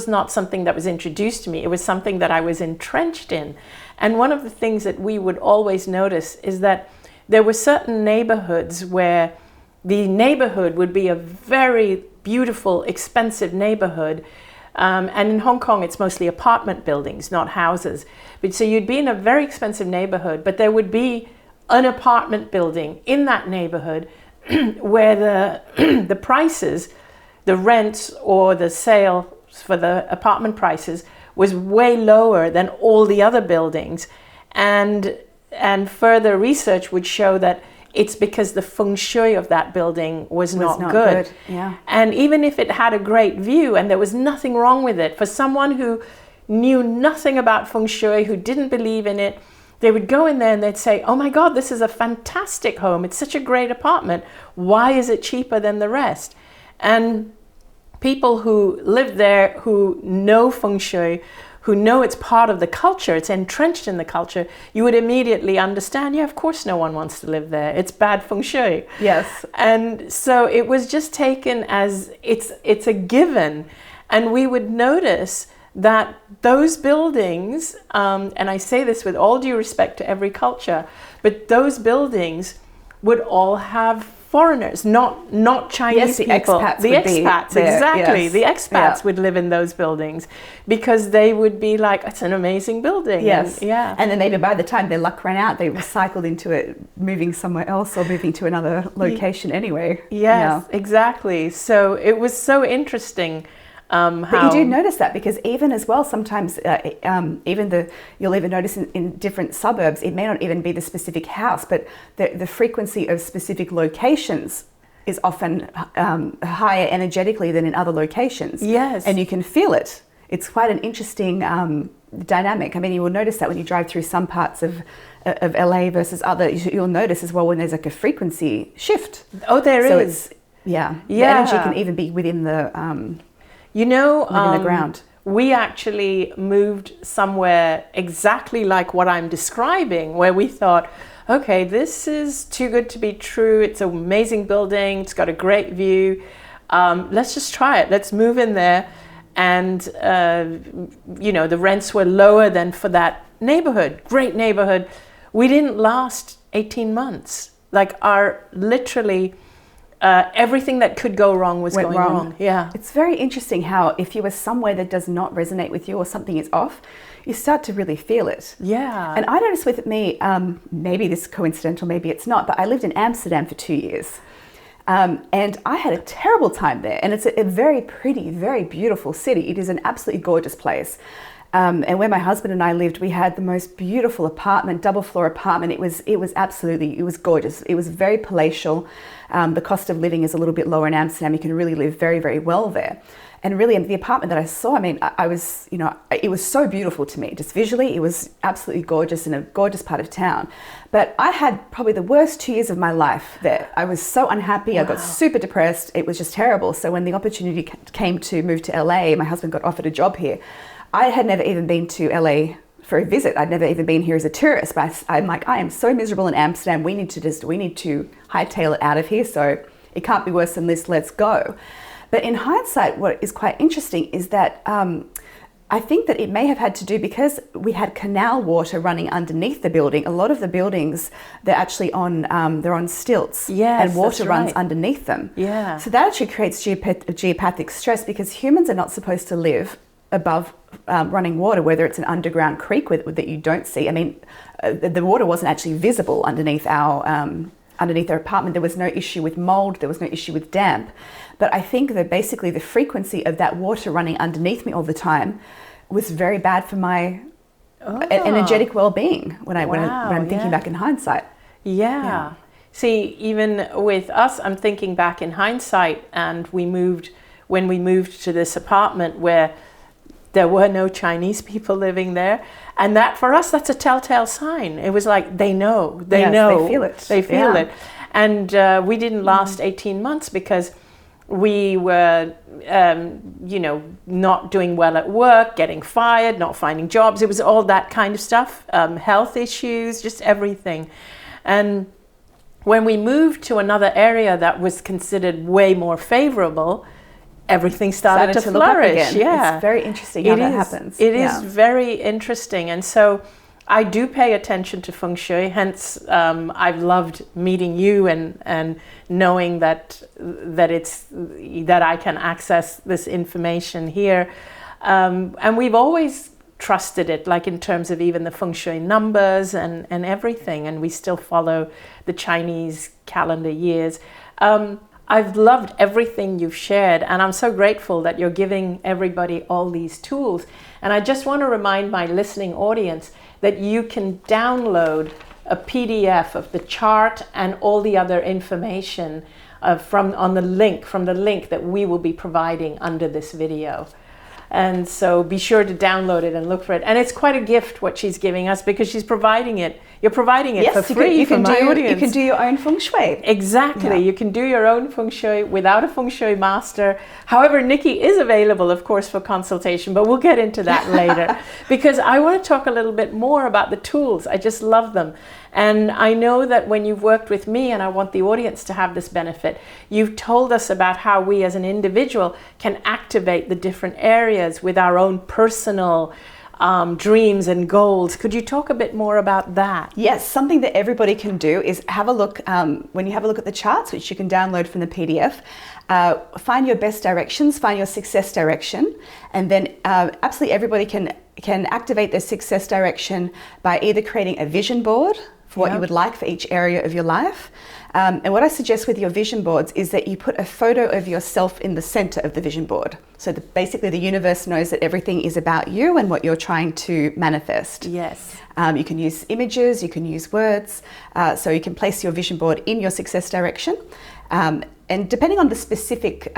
not something that was introduced to me. It was something that I was entrenched in. And one of the things that we would always notice is that there were certain neighborhoods where the neighborhood would be a very beautiful, expensive neighborhood. And in Hong Kong, it's mostly apartment buildings, not houses. But so you'd be in a very expensive neighborhood, but there would be an apartment building in that neighborhood where the prices, the rents or the sale for the apartment prices was way lower than all the other buildings. And further research would show that it's because the feng shui of that building was not good. Yeah. And even if it had a great view and there was nothing wrong with it, for someone who knew nothing about feng shui, who didn't believe in it, they would go in there and they'd say, oh my God, this is a fantastic home. It's such a great apartment. Why is it cheaper than the rest? And people who live there, who know feng shui, who know it's part of the culture, it's entrenched in the culture, you would immediately understand, yeah, of course no one wants to live there. It's bad feng shui. Yes. And so it was just taken as it's a given. And we would notice that those buildings, and I say this with all due respect to every culture, but those buildings would all have foreigners, not Chinese people. The expats there, exactly. yes. The expats would live in those buildings because they would be like, it's an amazing building. Yes. And then maybe by the time their luck ran out, they were cycled into it, moving somewhere else or moving to another location anyway. Yes, exactly. So it was so interesting. But you do notice that because even as well, sometimes you'll even notice in different suburbs, it may not even be the specific house, but the frequency of specific locations is often higher energetically than in other locations. Yes. And you can feel it. It's quite an interesting dynamic. I mean, you will notice that when you drive through some parts of LA versus others, you'll notice as well when there's like a frequency shift. Oh, there so is. The energy can even be within the... within the ground. We actually moved somewhere exactly like what I'm describing, where we thought, okay, this is too good to be true. It's an amazing building. It's got a great view. Let's just try it. Let's move in there. And, the rents were lower than for that neighborhood. Great neighborhood. We didn't last 18 months. Like literally... everything that could go wrong was going wrong. Yeah. It's very interesting how if you are somewhere that does not resonate with you or something is off, you start to really feel it. Yeah. And I noticed with me, maybe this is coincidental, maybe it's not, but I lived in Amsterdam for 2 years. And I had a terrible time there. And it's a very pretty, very beautiful city. It is an absolutely gorgeous place. And where my husband and I lived, we had the most beautiful apartment, double floor apartment. It was gorgeous. It was very palatial. The cost of living is a little bit lower in Amsterdam. You can really live very, very well there. And really, the apartment that I saw, I mean, it was so beautiful to me. Just visually, it was absolutely gorgeous in a gorgeous part of town. But I had probably the worst 2 years of my life there. I was so unhappy. Wow. I got super depressed. It was just terrible. So when the opportunity came to move to LA, my husband got offered a job here. I had never even been to LA for a visit. I'd never even been here as a tourist, but I'm like, I am so miserable in Amsterdam. We need to hightail it out of here. So it can't be worse than this. Let's go. But in hindsight, what is quite interesting is that I think that it may have had to do because we had canal water running underneath the building. A lot of the buildings, they're actually they're on stilts, and water runs underneath them. Yeah. So that actually creates geopathic stress because humans are not supposed to live above running water, whether it's an underground creek that you don't see. I mean, the water wasn't actually visible underneath our apartment. There was no issue with mold. There was no issue with damp. But I think that basically the frequency of that water running underneath me all the time was very bad for my energetic well-being when I'm thinking back in hindsight. Yeah. See, even with us, I'm thinking back in hindsight, and when we moved to this apartment where there were no Chinese people living there. And that, for us, that's a telltale sign. It was like, they know. They feel it. They feel it. And we didn't last 18 months because we were, not doing well at work, getting fired, not finding jobs. It was all that kind of stuff, health issues, just everything. And when we moved to another area that was considered way more favorable, everything started to flourish. Look up again. Yeah, it's very interesting how that happens. It is very interesting, and so I do pay attention to Feng Shui. Hence, I've loved meeting you and knowing that I can access this information here, and we've always trusted it, like in terms of even the Feng Shui numbers and everything, and we still follow the Chinese calendar years. I've loved everything you've shared, and I'm so grateful that you're giving everybody all these tools. And I just want to remind my listening audience that you can download a PDF of the chart and all the other information from the link that we will be providing under this video. And so be sure to download it and look for it. And it's quite a gift what she's giving us, because she's providing it. You're providing it for free for my audience. You can do your own Feng Shui. Exactly. Yeah. You can do your own Feng Shui without a Feng Shui master. However, Nikki is available, of course, for consultation, but we'll get into that later, because I want to talk a little bit more about the tools. I just love them. And I know that when you've worked with me, and I want the audience to have this benefit, you've told us about how we as an individual can activate the different areas with our own personal dreams and goals. Could you talk a bit more about that? Yes, something that everybody can do is have a look, when you have a look at the charts, which you can download from the PDF, find your best directions, find your success direction, and then absolutely everybody can activate their success direction by either creating a vision board for what you would like for each area of your life. And what I suggest with your vision boards is that you put a photo of yourself in the center of the vision board. So basically the universe knows that everything is about you and what you're trying to manifest. Yes. You can use images, you can use words, so you can place your vision board in your success direction. And depending on the specific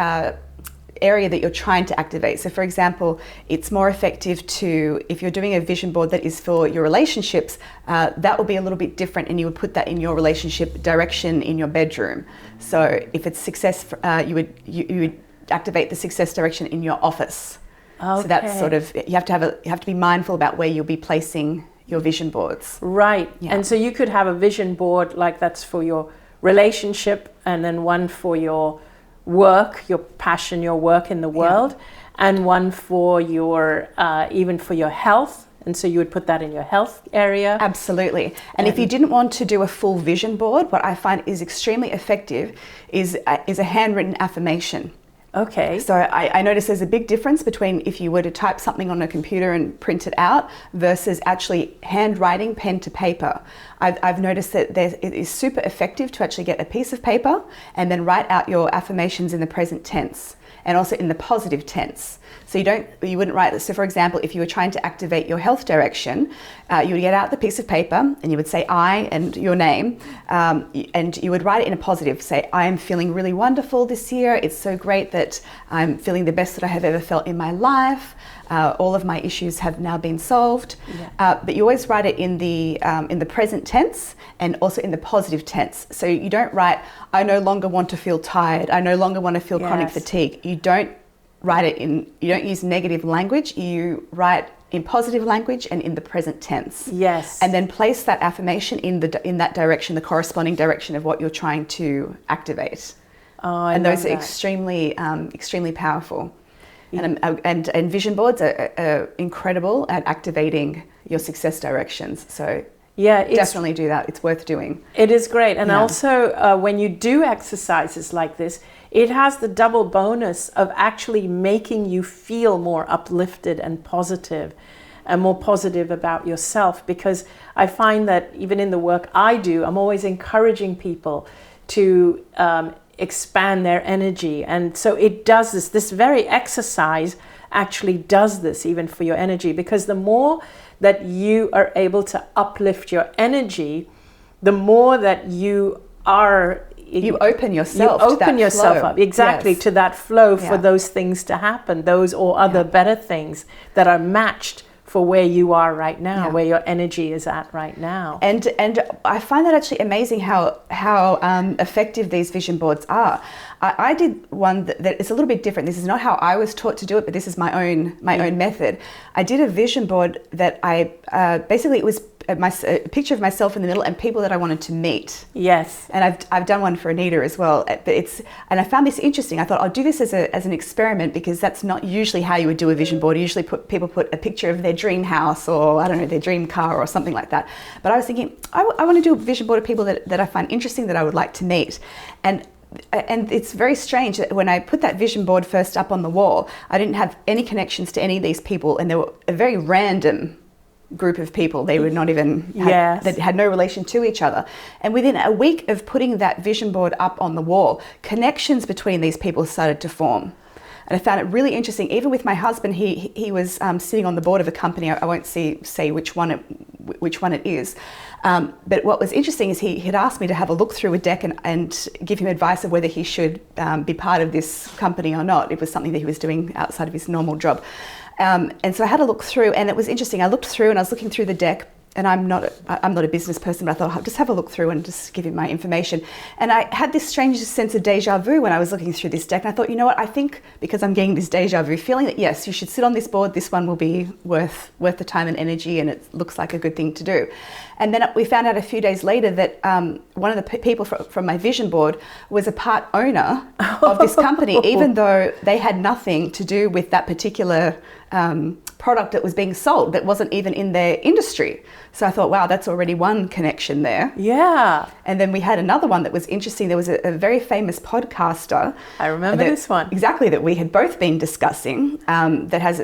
area that you're trying to activate. So for example, it's more effective if you're doing a vision board that is for your relationships, that will be a little bit different, and you would put that in your relationship direction in your bedroom. So if it's success, you would activate the success direction in your office. Okay. So that's sort of, you have to be mindful about where you'll be placing your vision boards. Right. Yeah. And so you could have a vision board like that's for your relationship, and then one for your work, your passion, your work in the world, and one for your even for your health. And so you would put that in your health area. Absolutely. And if you didn't want to do a full vision board, what I find is extremely effective is a handwritten affirmation. Okay. So I notice there's a big difference between if you were to type something on a computer and print it out versus actually handwriting pen to paper. I've noticed that it is super effective to actually get a piece of paper and then write out your affirmations in the present tense and also in the positive tense. So you wouldn't write this. So for example, if you were trying to activate your health direction, you would get out the piece of paper and you would say I and your name, and you would write it in a positive. Say, I am feeling really wonderful this year. It's so great that I'm feeling the best that I have ever felt in my life. All of my issues have now been solved. Yeah. But you always write it in the present tense and also in the positive tense. So you don't write, I no longer want to feel tired. I no longer want to feel chronic fatigue. You don't use negative language. You write in positive language and in the present tense. Yes. And then place that affirmation in that direction, the corresponding direction of what you're trying to activate. Oh, and those are extremely powerful. And vision boards are incredible at activating your success directions. So definitely do that. It's worth doing. It is great. And also when you do exercises like this, it has the double bonus of actually making you feel more uplifted and positive and more positive about yourself, because I find that even in the work I do, I'm always encouraging people to expand their energy. And so it does this very exercise actually does this even for your energy, because the more that you are able to uplift your energy, the more that you open yourself up exactly to that flow for those things to happen, those or other better things that are matched for where you are right now, where your energy is at right now. And I find that actually amazing how effective these vision boards are. I did one that is a little bit different. This is not how I was taught to do it, but this is my own method. I did a vision board that I basically, it was a picture of myself in the middle and people that I wanted to meet. Yes. And I've done one for Anita as well. But and I found this interesting. I thought I'll do this as an experiment, because that's not usually how you would do a vision board. Usually people put a picture of their dream house, or I don't know, their dream car or something like that. But I was thinking, I want to do a vision board of people that I find interesting, that I would like to meet. And it's very strange that when I put that vision board first up on the wall, I didn't have any connections to any of these people, and they were a very random group of people. They were not even that had no relation to each other. And within a week of putting that vision board up on the wall, connections between these people started to form. And I found it really interesting. Even with my husband, he was sitting on the board of a company. I won't say which one it is. But what was interesting is he had asked me to have a look through a deck and give him advice of whether he should be part of this company or not. It was something that he was doing outside of his normal job. And so I had a look through, and it was interesting. I looked through, and I was looking through the deck, and I'm not a business person, but I thought I'll just have a look through and just give him my information. And I had this strange sense of deja vu when I was looking through this deck. And I thought, you know what, I think because I'm getting this deja vu feeling that yes, you should sit on this board. This one will be worth the time and energy, and it looks like a good thing to do. And then we found out a few days later that one of the people from my vision board was a part owner of this company, even though they had nothing to do with that particular product that was being sold, that wasn't even in their industry. So I thought, wow, that's already one connection there. Yeah. And then we had another one that was interesting. There was a very famous podcaster. I remember this one. Exactly, that we had both been discussing, that has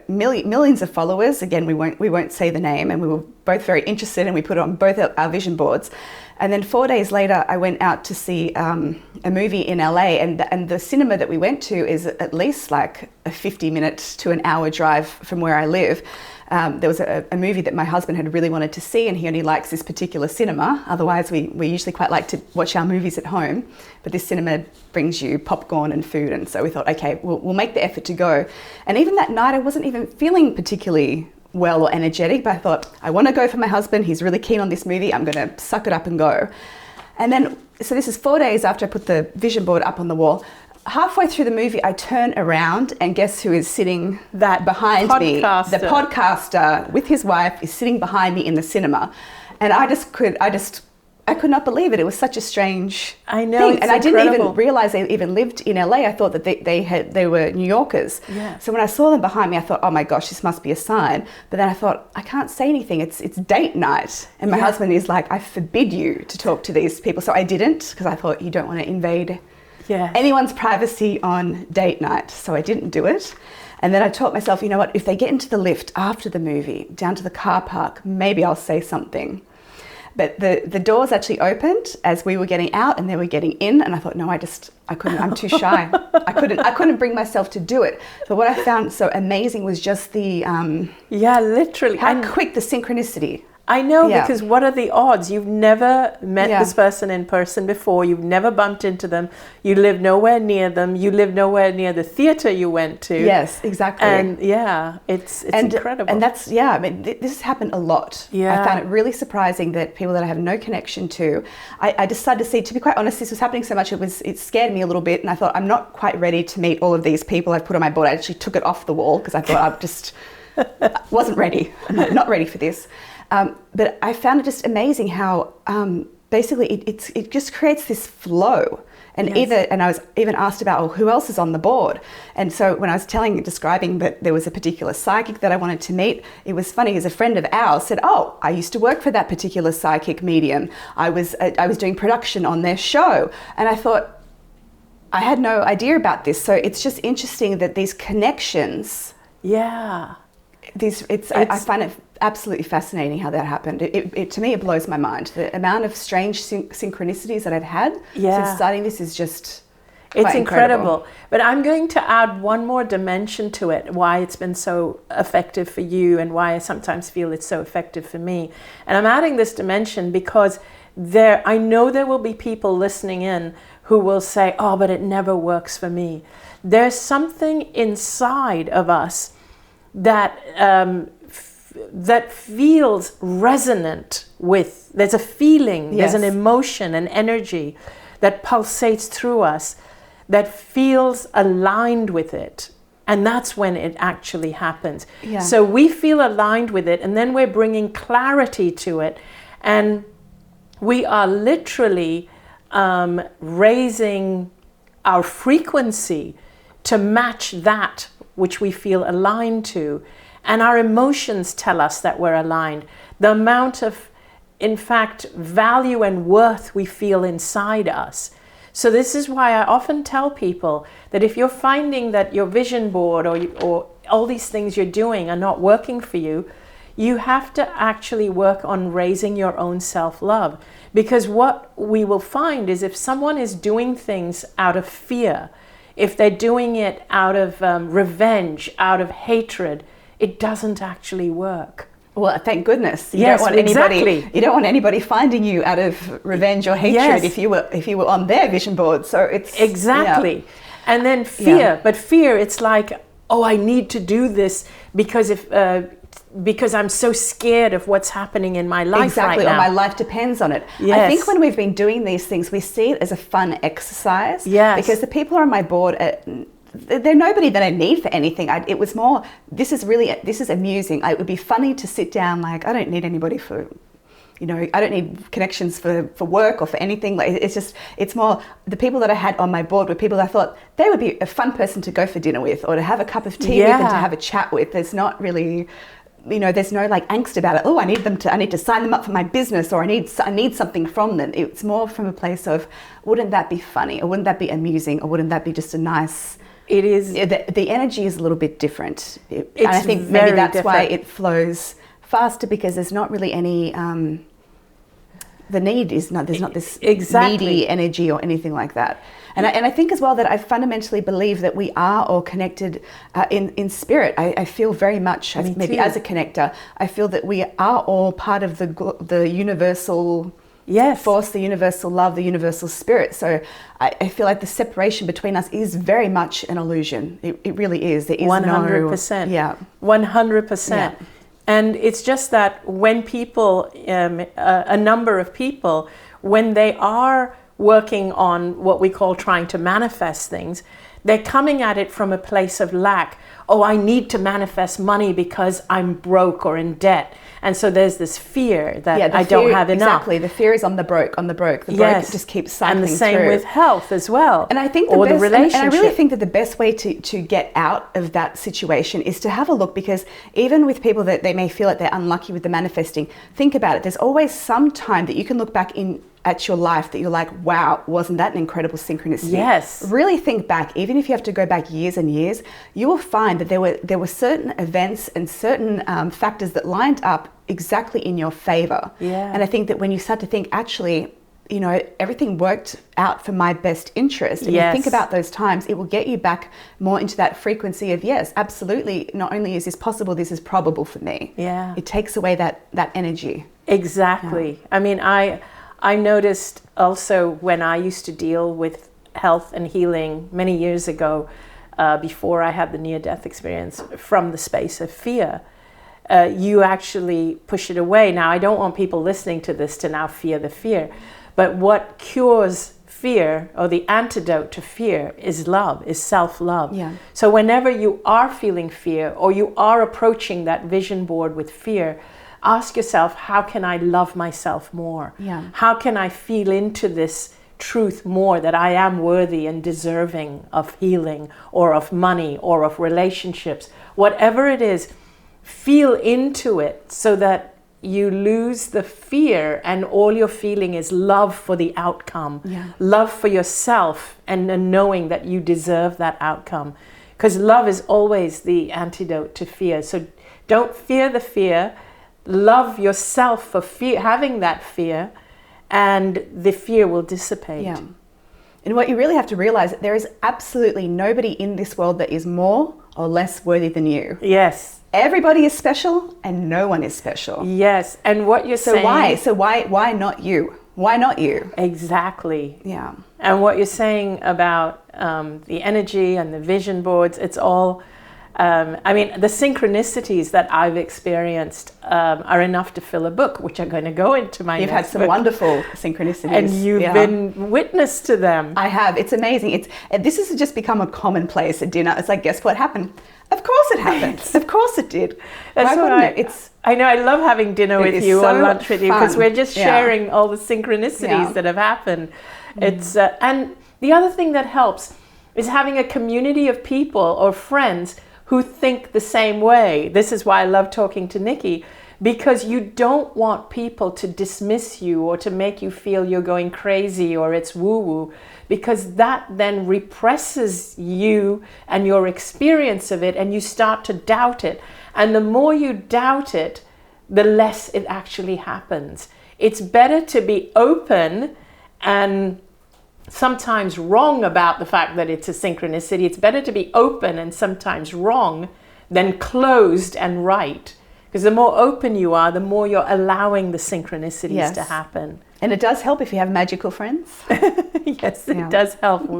millions of followers. Again, we won't say the name, and we were both very interested, and we put it on both our vision boards. And then 4 days later, I went out to see a movie in LA, and the cinema that we went to is at least like a 50-minute to an hour drive from where I live. There was a movie that my husband had really wanted to see, and he only likes this particular cinema. Otherwise, we usually quite like to watch our movies at home, but this cinema brings you popcorn and food, and so we thought, okay, we'll make the effort to go. And even that night, I wasn't even feeling particularly well or energetic, but I thought, I want to go for my husband. He's really keen on this movie. I'm going to suck it up and go. And then, so this is 4 days after I put the vision board up on the wall. Halfway through the movie, I turn around, and guess who is sitting behind me? The podcaster with his wife is sitting behind me in the cinema. And I could not believe it. It was such a strange thing. And I didn't even realize they even lived in LA. I thought that they were New Yorkers. Yeah. So when I saw them behind me, I thought, oh my gosh, this must be a sign. But then I thought, I can't say anything. It's date night. And my husband is like, I forbid you to talk to these people. So I didn't, because I thought you don't want to invade anyone's privacy on date night. So I didn't do it. And then I taught myself, you know what, if they get into the lift after the movie, down to the car park, maybe I'll say something. But the doors actually opened as we were getting out, and they were getting in, and I thought, no, I couldn't, I'm too shy. I couldn't bring myself to do it. But what I found so amazing was just the literally how quick the synchronicity. I know, because what are the odds? You've never met this person in person before. You've never bumped into them. You live nowhere near them. You live nowhere near the theater you went to. Yes, exactly. And it's incredible. And that's, I mean, this has happened a lot. Yeah. I found it really surprising that people that I have no connection to, I decided to see, to be quite honest, this was happening so much, it scared me a little bit. And I thought, I'm not quite ready to meet all of these people I've put on my board. I actually took it off the wall because I thought I wasn't ready. I'm not ready for this. But I found it just amazing how basically it just creates this flow. And I was even asked about, who else is on the board? And so when I was describing that there was a particular psychic that I wanted to meet, it was funny, as a friend of ours said, oh, I used to work for that particular psychic medium. I was doing production on their show. And I thought, I had no idea about this. So it's just interesting that these connections. Yeah. I find it absolutely fascinating how that happened. To me, it blows my mind. The amount of strange synchronicities that I've had since starting this is just it's incredible. But I'm going to add one more dimension to it, why it's been so effective for you and why I sometimes feel it's so effective for me. And I'm adding this dimension because I know there will be people listening in who will say, oh, but it never works for me. There's something inside of us that that feels resonant with, there's a feeling, there's an emotion, an energy that pulsates through us that feels aligned with it. And that's when it actually happens. Yeah. So we feel aligned with it, and then we're bringing clarity to it. And we are literally raising our frequency to match that which we feel aligned to. And our emotions tell us that we're aligned. The amount of, in fact, value and worth we feel inside us. So this is why I often tell people that if you're finding that your vision board or all these things you're doing are not working for you, you have to actually work on raising your own self-love. Because what we will find is if someone is doing things out of fear, if they're doing it out of revenge, out of hatred, it doesn't actually work. Well, thank goodness. You don't want anybody finding you out of revenge or hatred if you were on their vision board. So it's exactly. And then fear, but fear, it's like, oh, I need to do this because I'm so scared of what's happening in my life right now. Or my life depends on it. Yes. I think when we've been doing these things, we see it as a fun exercise. Yes. Because the people on my board, they're nobody that I need for anything. It was more, this is amusing. It would be funny to sit down, like, I don't need anybody for, I don't need connections for work or for anything. Like, it's more, the people that I had on my board were people that I thought they would be a fun person to go for dinner with or to have a cup of tea with and to have a chat with. There's not really, there's no like angst about it. Oh, I need to sign them up for my business, or I need something from them. It's more from a place of, wouldn't that be funny, or wouldn't that be amusing, or wouldn't that be just a nice... It is. The energy is a little bit different. And I think maybe that's why it flows faster, because there's not really any, the need is not, there's not this needy energy or anything like that. And I think as well that I fundamentally believe that we are all connected in spirit. I feel very much, maybe as a connector, I feel that we are all part of the universal force, the universal love, the universal spirit. So I feel like the separation between us is very much an illusion. It really is. There is 100%. 100%. And it's just that when people, a number of people, when they are working on what we call trying to manifest things, they're coming at it from a place of lack. Oh, I need to manifest money because I'm broke or in debt. And so there's this fear that I don't have enough. Exactly. The fear is on the broke. The broke just keeps cycling through. And the same with health as well. And I think the relationship. And I really think that the best way to get out of that situation is to have a look, because even with people that they may feel like they're unlucky with the manifesting, think about it. There's always some time that you can look back at your life that you're like, wow, wasn't that an incredible synchronicity? Yes. Really think back. Even if you have to go back years and years, you will find that there were certain events and certain factors that lined up exactly in your favor. Yeah. And I think that when you start to think, actually, everything worked out for my best interest, and you think about those times, it will get you back more into that frequency of, yes, absolutely, not only is this possible, this is probable for me. Yeah. It takes away that energy. Exactly. Yeah. I mean, I noticed also when I used to deal with health and healing many years ago, before I had the near-death experience, from the space of fear, you actually push it away. Now, I don't want people listening to this to now fear the fear, but what cures fear, or the antidote to fear, is love, is self-love. Yeah. So whenever you are feeling fear, or you are approaching that vision board with fear, ask yourself, how can I love myself more? Yeah. How can I feel into this truth more, that I am worthy and deserving of healing, or of money, or of relationships? Whatever it is, feel into it so that you lose the fear and all you're feeling is love for the outcome, love for yourself, and a knowing that you deserve that outcome. Because love is always the antidote to fear. So don't fear the fear. Love yourself for having that fear, and the fear will dissipate. Yeah. And what you really have to realize, that there is absolutely nobody in this world that is more or less worthy than you. Yes. Everybody is special and no one is special. Yes. And what you're saying... So why not you? Why not you? Exactly. Yeah. And what you're saying about the energy and the vision boards, it's all... I mean, the synchronicities that I've experienced are enough to fill a book, which are going to go into my You've had some wonderful synchronicities. And you've been witness to them. I have. It's amazing. This has just become a commonplace at dinner. It's like, guess what happened? Of course it happened. Of course it did. Why wouldn't it? I know. I love having dinner with you or lunch with you, because we're just sharing all the synchronicities that have happened. It's and the other thing that helps is having a community of people or friends who think the same way. This is why I love talking to Nikki, because you don't want people to dismiss you or to make you feel you're going crazy or it's woo-woo, because that then represses you and your experience of it, and you start to doubt it. And the more you doubt it, the less it actually happens. It's better to be open and sometimes wrong about the fact that it's a synchronicity. It's better to be open and sometimes wrong than closed and right. Because the more open you are, the more you're allowing the synchronicities to happen. And it does help if you have magical friends. Yes, it does help.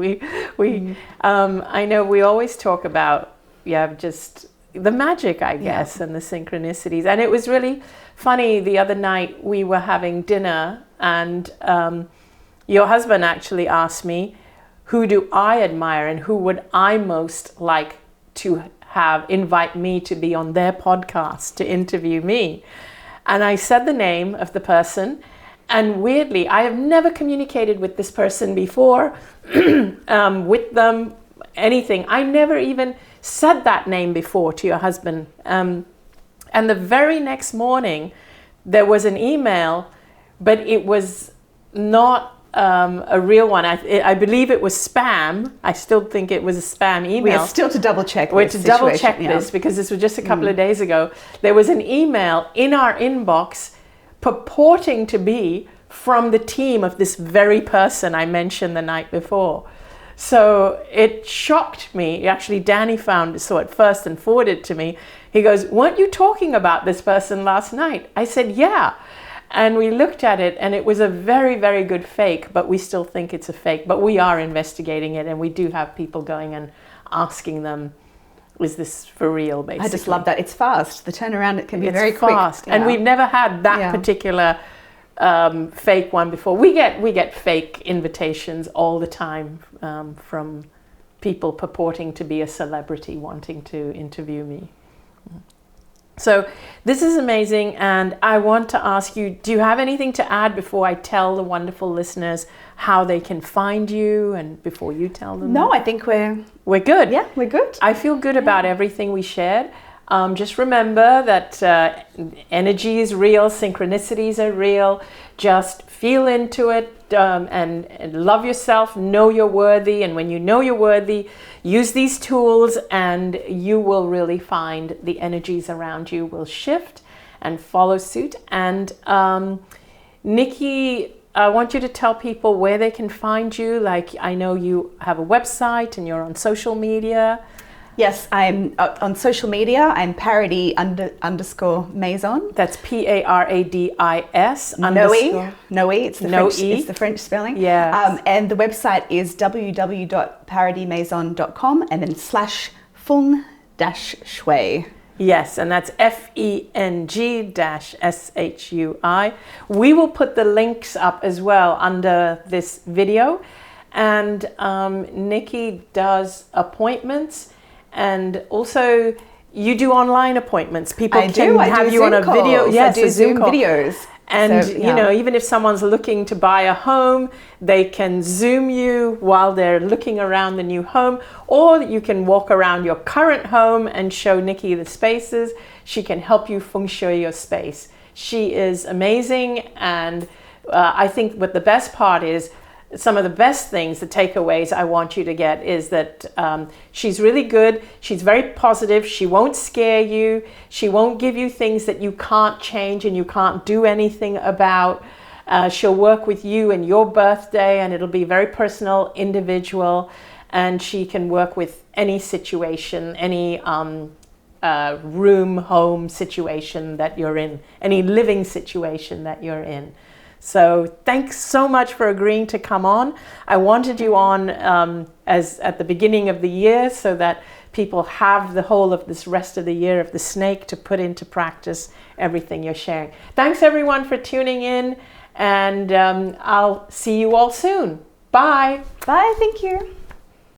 I know we always talk about just the magic, I guess, and the synchronicities. And it was really funny. The other night we were having dinner, and your husband actually asked me, who do I admire and who would I most like to invite me to be on their podcast to interview me? And I said the name of the person, and weirdly, I have never communicated with this person before, with them, anything. I never even said that name before to your husband. And the very next morning, there was an email, but it was not a real one. I believe it was spam. I still think it was a spam email. We are still to double check. We're to double check this, because this was just a couple of days ago. There was an email in our inbox purporting to be from the team of this very person I mentioned the night before. So it shocked me. Actually, Danny saw it first and forwarded it to me. He goes, "Weren't you talking about this person last night?" I said, "Yeah." And we looked at it, and it was a very, very good fake, but we still think it's a fake. But we are investigating it, and we do have people going and asking them, is this for real, basically. I just love that. It's fast. The turnaround, it can be very quick. Fast. And we've never had that particular fake one before. We get fake invitations all the time from people purporting to be a celebrity wanting to interview me. So this is amazing, and I want to ask you, do you have anything to add before I tell the wonderful listeners how they can find you, and before you tell them? No, I think we're good. Yeah, we're good. I feel good about everything we shared. Just remember that energy is real, synchronicities are real. Just feel into it and love yourself, know you're worthy. And when you know you're worthy, use these tools and you will really find the energies around you will shift and follow suit. And Nikki, I want you to tell people where they can find you. Like, I know you have a website and you're on social media. Yes, I'm on social media. I'm Paradis underscore Maison. That's Paradis No E. No E. It's the no French. E. It's the French spelling. Yeah. And the website is www.paradismaison.com and then /Feng-Shui. Yes, and that's FENG-SHUI. We will put the links up as well under this video. And Nikki does appointments. And also, you do online appointments. People can have you on a video. Yes, I do Zoom videos. And, you know, even if someone's looking to buy a home, they can Zoom you while they're looking around the new home. Or you can walk around your current home and show Nikki the spaces. She can help you feng shui your space. She is amazing, and I think what the best part is, some of the best things, the takeaways I want you to get is that she's really good. She's very positive. She won't scare you. She won't give you things that you can't change and you can't do anything about. She'll work with you and your birthday, and it'll be very personal, individual, and she can work with any situation, any room, home situation that you're in, any living situation that you're in. So thanks so much for agreeing to come on. I wanted you on as at the beginning of the year so that people have the whole of this rest of the year of the snake to put into practice everything you're sharing. Thanks everyone for tuning in, and I'll see you all soon. Bye. Bye, thank you.